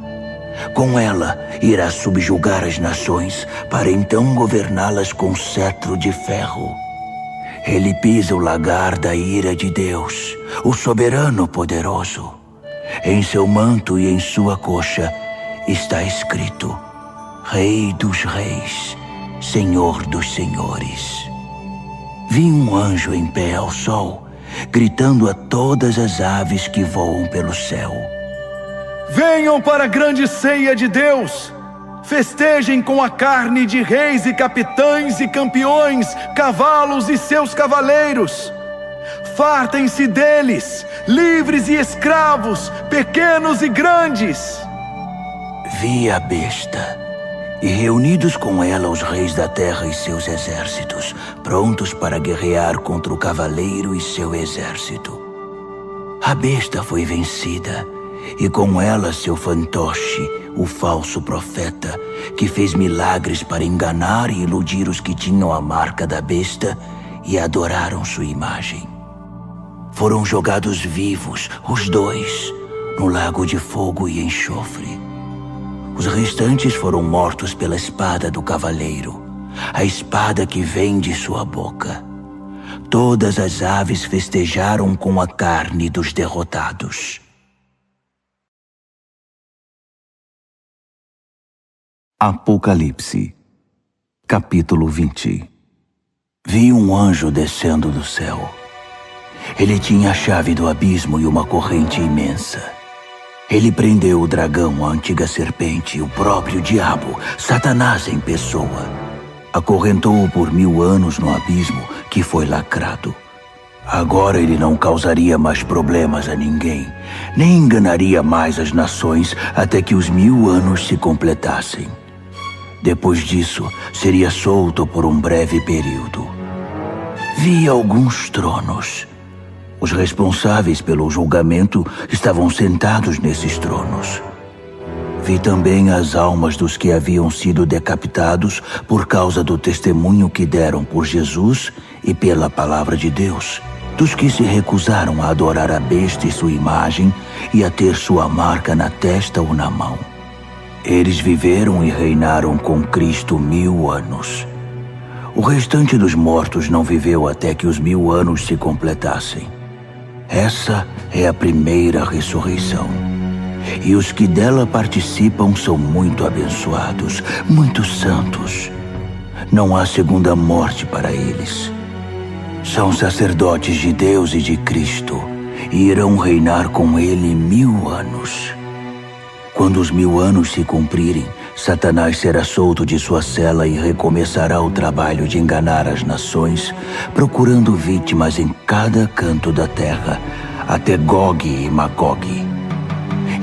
Com ela, irá subjugar as nações, para então governá-las com cetro de ferro. Ele pisa o lagar da ira de Deus, o soberano poderoso. Em seu manto e em sua coxa está escrito: Rei dos reis, Senhor dos senhores. Vi um anjo em pé ao sol, gritando a todas as aves que voam pelo céu: venham para a grande ceia de Deus! Festejem com a carne de reis e capitães e campeões, cavalos e seus cavaleiros. Fartem-se deles, livres e escravos, pequenos e grandes. Vi a besta, e reunidos com ela os reis da terra e seus exércitos, prontos para guerrear contra o cavaleiro e seu exército. A besta foi vencida, e com ela seu fantoche, o falso profeta, que fez milagres para enganar e iludir os que tinham a marca da besta e adoraram sua imagem. Foram jogados vivos, os dois, no lago de fogo e enxofre. Os restantes foram mortos pela espada do cavaleiro, a espada que vem de sua boca. Todas as aves festejaram com a carne dos derrotados. Apocalipse, capítulo 20. Vi um anjo descendo do céu. Ele tinha a chave do abismo e uma corrente imensa. Ele prendeu o dragão, a antiga serpente, o próprio diabo, Satanás em pessoa. Acorrentou-o por 1000 anos no abismo, que foi lacrado. Agora ele não causaria mais problemas a ninguém, nem enganaria mais as nações até que os 1000 anos se completassem. Depois disso, seria solto por um breve período. Vi alguns tronos. Os responsáveis pelo julgamento estavam sentados nesses tronos. Vi também as almas dos que haviam sido decapitados por causa do testemunho que deram por Jesus e pela palavra de Deus, dos que se recusaram a adorar a besta e sua imagem e a ter sua marca na testa ou na mão. Eles viveram e reinaram com Cristo 1000 anos. O restante dos mortos não viveu até que os 1000 anos se completassem. Essa é a primeira ressurreição. E os que dela participam são muito abençoados, muito santos. Não há segunda morte para eles. São sacerdotes de Deus e de Cristo, e irão reinar com ele 1000 anos. Quando os 1000 anos se cumprirem, Satanás será solto de sua cela e recomeçará o trabalho de enganar as nações, procurando vítimas em cada canto da terra, até Gog e Magog.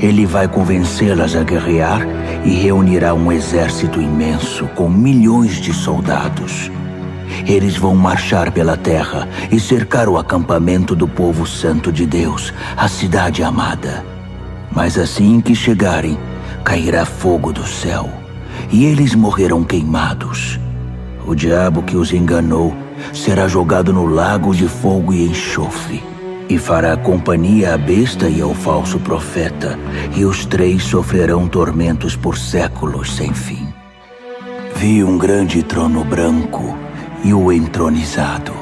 Ele vai convencê-las a guerrear e reunirá um exército imenso com milhões de soldados. Eles vão marchar pela terra e cercar o acampamento do povo santo de Deus, a cidade amada. Mas assim que chegarem, cairá fogo do céu, e eles morrerão queimados. O diabo que os enganou será jogado no lago de fogo e enxofre, e fará companhia à besta e ao falso profeta, e os 3 sofrerão tormentos por séculos sem fim. Vi um grande trono branco e o entronizado.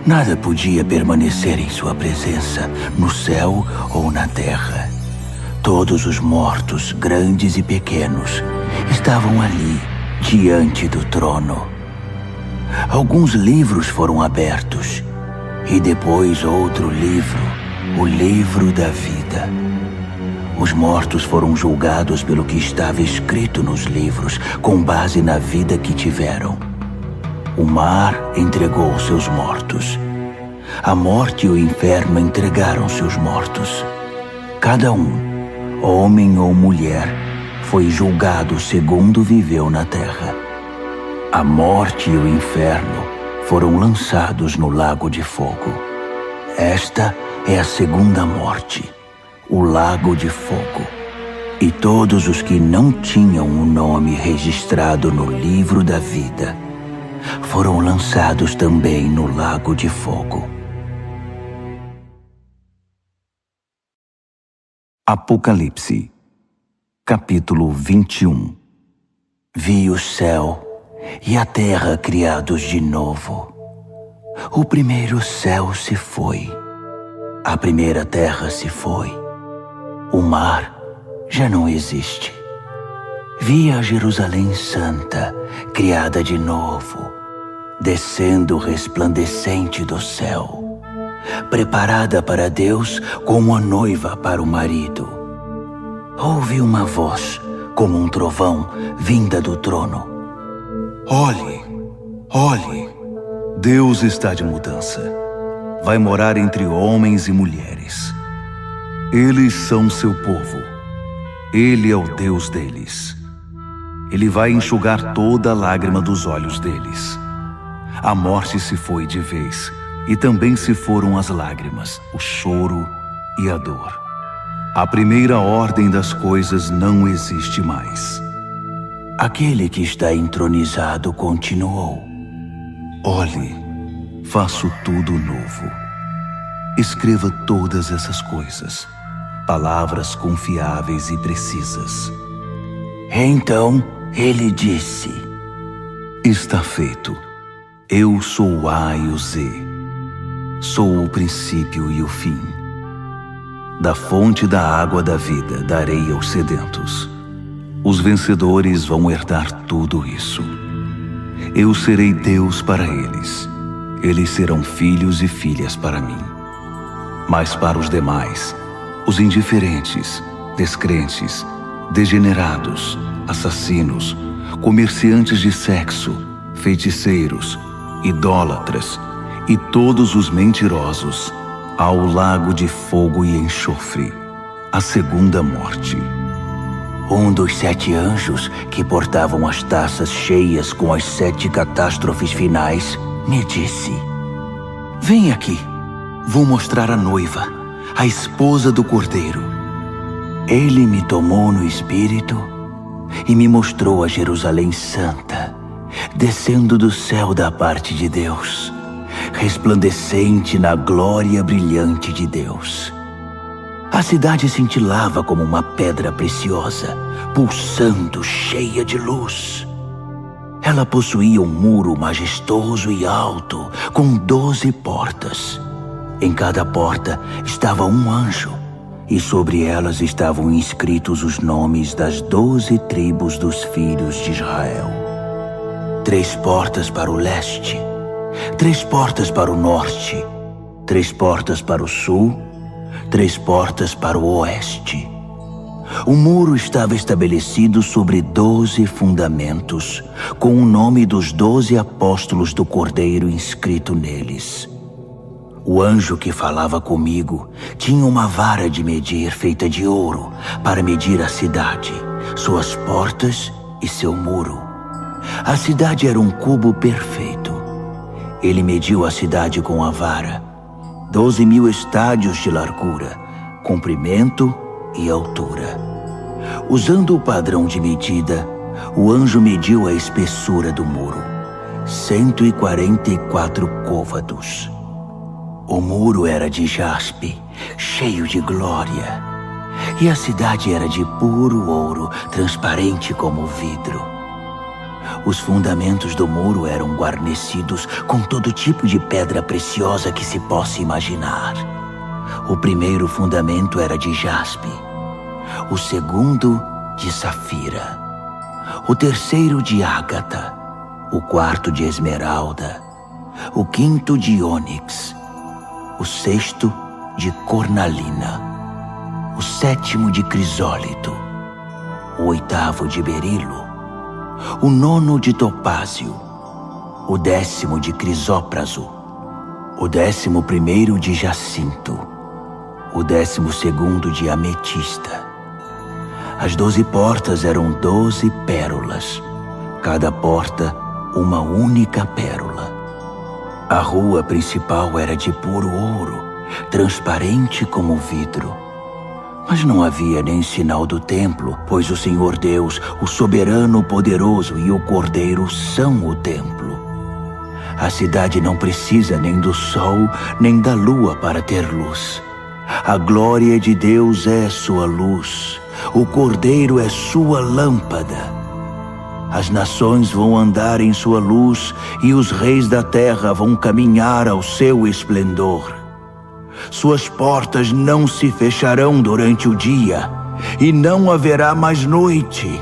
Nada podia permanecer em sua presença, no céu ou na terra. Todos os mortos, grandes e pequenos, estavam ali, diante do trono. Alguns livros foram abertos, e depois outro livro, o livro da vida. Os mortos foram julgados pelo que estava escrito nos livros, com base na vida que tiveram. O mar entregou seus mortos. A morte e o inferno entregaram seus mortos. Cada um, homem ou mulher, foi julgado segundo viveu na terra. A morte e o inferno foram lançados no lago de fogo. Esta é a segunda morte, o lago de fogo. E todos os que não tinham o nome registrado no livro da vida foram lançados também no lago de fogo. Apocalipse, capítulo 21. Vi o céu e a terra criados de novo. O primeiro céu se foi, a primeira terra se foi, o mar já não existe. Vi a Jerusalém Santa, criada de novo, descendo resplandecente do céu, preparada para Deus como a noiva para o marido. Ouvi uma voz, como um trovão, vinda do trono. Olhe, olhe, Deus está de mudança. Vai morar entre homens e mulheres. Eles são seu povo. Ele é o Deus deles. Ele vai enxugar toda lágrima dos olhos deles. A morte se foi de vez, e também se foram as lágrimas, o choro e a dor. A primeira ordem das coisas não existe mais. Aquele que está entronizado continuou. Olhe, faço tudo novo. Escreva todas essas coisas, palavras confiáveis e precisas. Então ele disse: Está feito. Eu sou o A e o Z. Sou o princípio e o fim. Da fonte da água da vida darei aos sedentos. Os vencedores vão herdar tudo isso. Eu serei Deus para eles. Eles serão filhos e filhas para mim. Mas para os demais, os indiferentes, descrentes, degenerados, assassinos, comerciantes de sexo, feiticeiros, idólatras e todos os mentirosos, há o lago de fogo e enxofre, a segunda morte. Um dos 7 anjos que portavam as taças cheias com as 7 catástrofes finais me disse: Vem aqui, vou mostrar a noiva, a esposa do Cordeiro. Ele me tomou no espírito e me mostrou a Jerusalém Santa, descendo do céu da parte de Deus, resplandecente na glória brilhante de Deus. A cidade cintilava como uma pedra preciosa, pulsando, cheia de luz. Ela possuía um muro majestoso e alto, com 12 portas. Em cada porta estava um anjo, e sobre elas estavam inscritos os nomes das 12 tribos dos filhos de Israel. 3 portas para o leste, 3 portas para o norte, 3 portas para o sul, 3 portas para o oeste. O muro estava estabelecido sobre 12 fundamentos, com o nome dos 12 apóstolos do Cordeiro inscrito neles. O anjo que falava comigo tinha uma vara de medir feita de ouro para medir a cidade, suas portas e seu muro. A cidade era um cubo perfeito. Ele mediu a cidade com a vara, 12.000 estádios de largura, comprimento e altura. Usando o padrão de medida, o anjo mediu a espessura do muro, 144 côvados. O muro era de jaspe, cheio de glória, e a cidade era de puro ouro, transparente como vidro. Os fundamentos do muro eram guarnecidos com todo tipo de pedra preciosa que se possa imaginar. O primeiro fundamento era de jaspe, o segundo de safira, o terceiro de ágata, o quarto de esmeralda, o quinto de ônix, o sexto de cornalina, o sétimo de crisólito, o oitavo de berilo, o nono de topázio, o 10º de crisópraso, o 11º de jacinto, o 12º de ametista. As 12 portas eram 12 pérolas, cada porta uma única pérola. A rua principal era de puro ouro, transparente como vidro. Mas não havia nem sinal do templo, pois o Senhor Deus, o soberano poderoso e o Cordeiro são o templo. A cidade não precisa nem do sol, nem da lua para ter luz. A glória de Deus é sua luz, o Cordeiro é sua lâmpada. As nações vão andar em sua luz e os reis da terra vão caminhar ao seu esplendor. Suas portas não se fecharão durante o dia e não haverá mais noite.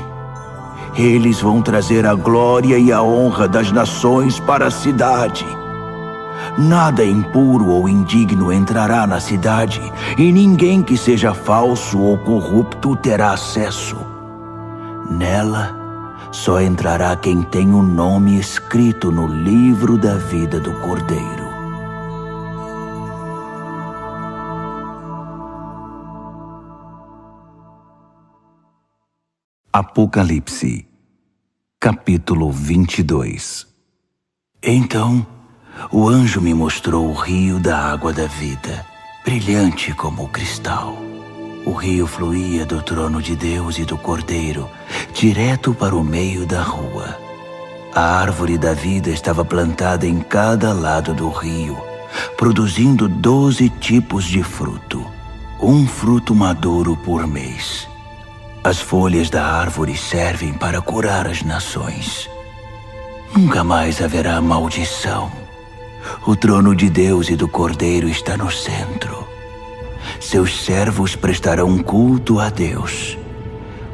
Eles vão trazer a glória e a honra das nações para a cidade. Nada impuro ou indigno entrará na cidade, e ninguém que seja falso ou corrupto terá acesso. Nela, só entrará quem tem o nome escrito no livro da vida do Cordeiro. Apocalipse, capítulo 22. Então, o anjo me mostrou o rio da água da vida, brilhante como o cristal. O rio fluía do trono de Deus e do Cordeiro, direto para o meio da rua. A árvore da vida estava plantada em cada lado do rio, produzindo 12 tipos de fruto, um fruto maduro por mês. As folhas da árvore servem para curar as nações. Nunca mais haverá maldição. O trono de Deus e do Cordeiro está no centro. Seus servos prestarão culto a Deus.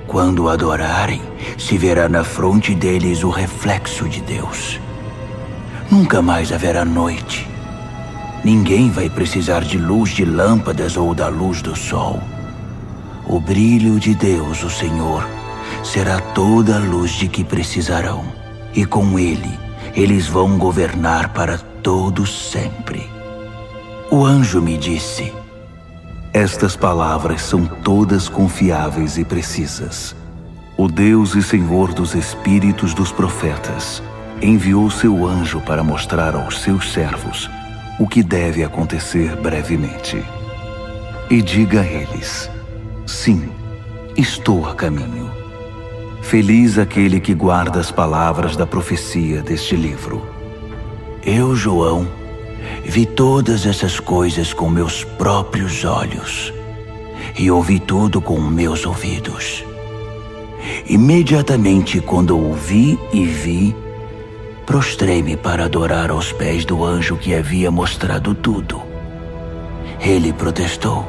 Quando o adorarem, se verá na fronte deles o reflexo de Deus. Nunca mais haverá noite. Ninguém vai precisar de luz de lâmpadas ou da luz do sol. O brilho de Deus, o Senhor, será toda a luz de que precisarão. E com ele, eles vão governar para todo sempre. O anjo me disse: estas palavras são todas confiáveis e precisas. O Deus e Senhor dos espíritos dos profetas enviou seu anjo para mostrar aos seus servos o que deve acontecer brevemente. E diga a eles: sim, estou a caminho. Feliz aquele que guarda as palavras da profecia deste livro. Eu, João, vi todas essas coisas com meus próprios olhos e ouvi tudo com meus ouvidos. Imediatamente quando ouvi e vi, prostrei-me para adorar aos pés do anjo que havia mostrado tudo. Ele protestou: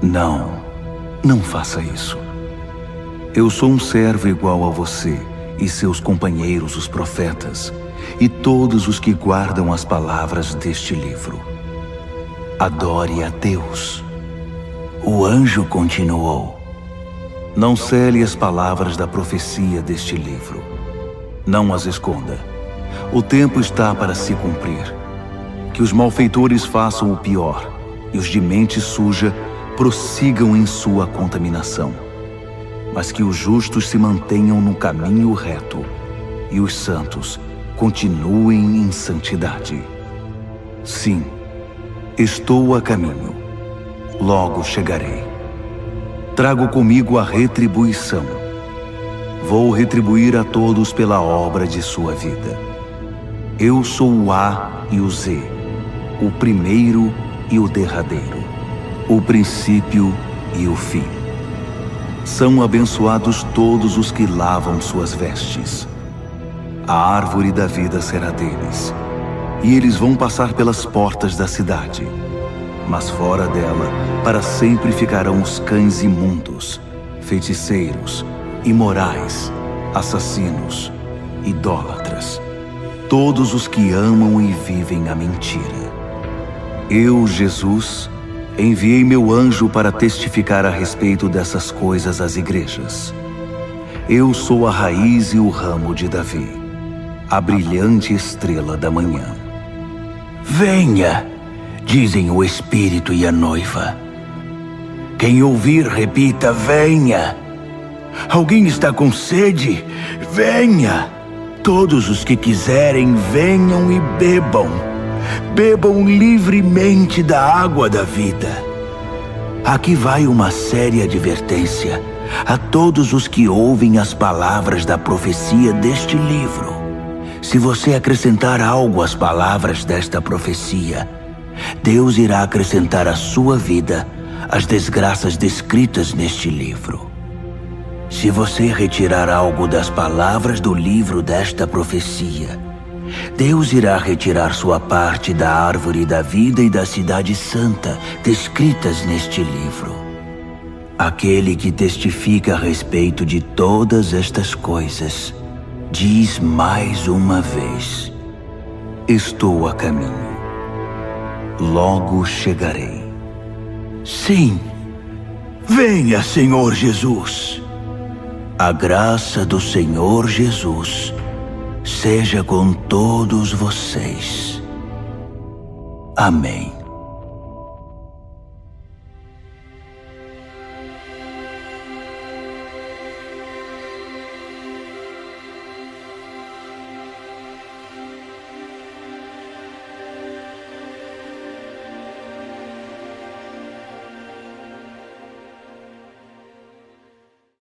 Não faça isso. Eu sou um servo igual a você e seus companheiros, os profetas, e todos os que guardam as palavras deste livro. Adore a Deus. O anjo continuou: não cele as palavras da profecia deste livro. Não as esconda. O tempo está para se cumprir. Que os malfeitores façam o pior e os de mente suja prossigam em sua contaminação. Mas que os justos se mantenham no caminho reto e os santos continuem em santidade. Sim, estou a caminho. Logo chegarei. Trago comigo a retribuição. Vou retribuir a todos pela obra de sua vida. Eu sou o A e o Z, o primeiro e o derradeiro, o princípio e o fim. São abençoados todos os que lavam suas vestes. A árvore da vida será deles, e eles vão passar pelas portas da cidade. Mas fora dela, para sempre ficarão os cães imundos, feiticeiros, imorais, assassinos, idólatras, todos os que amam e vivem a mentira. Eu, Jesus, enviei meu anjo para testificar a respeito dessas coisas às igrejas. Eu sou a raiz e o ramo de Davi, a brilhante estrela da manhã. Venha, dizem o Espírito e a noiva. Quem ouvir, repita: venha. Alguém está com sede? Venha. Todos os que quiserem, venham e bebam. Bebam livremente da água da vida. Aqui vai uma séria advertência a todos os que ouvem as palavras da profecia deste livro. Se você acrescentar algo às palavras desta profecia, Deus irá acrescentar à sua vida as desgraças descritas neste livro. Se você retirar algo das palavras do livro desta profecia, Deus irá retirar sua parte da árvore da vida e da cidade santa descritas neste livro. Aquele que testifica a respeito de todas estas coisas diz mais uma vez: estou a caminho. Logo chegarei. Sim, venha, Senhor Jesus. A graça do Senhor Jesus seja com todos vocês. Amém.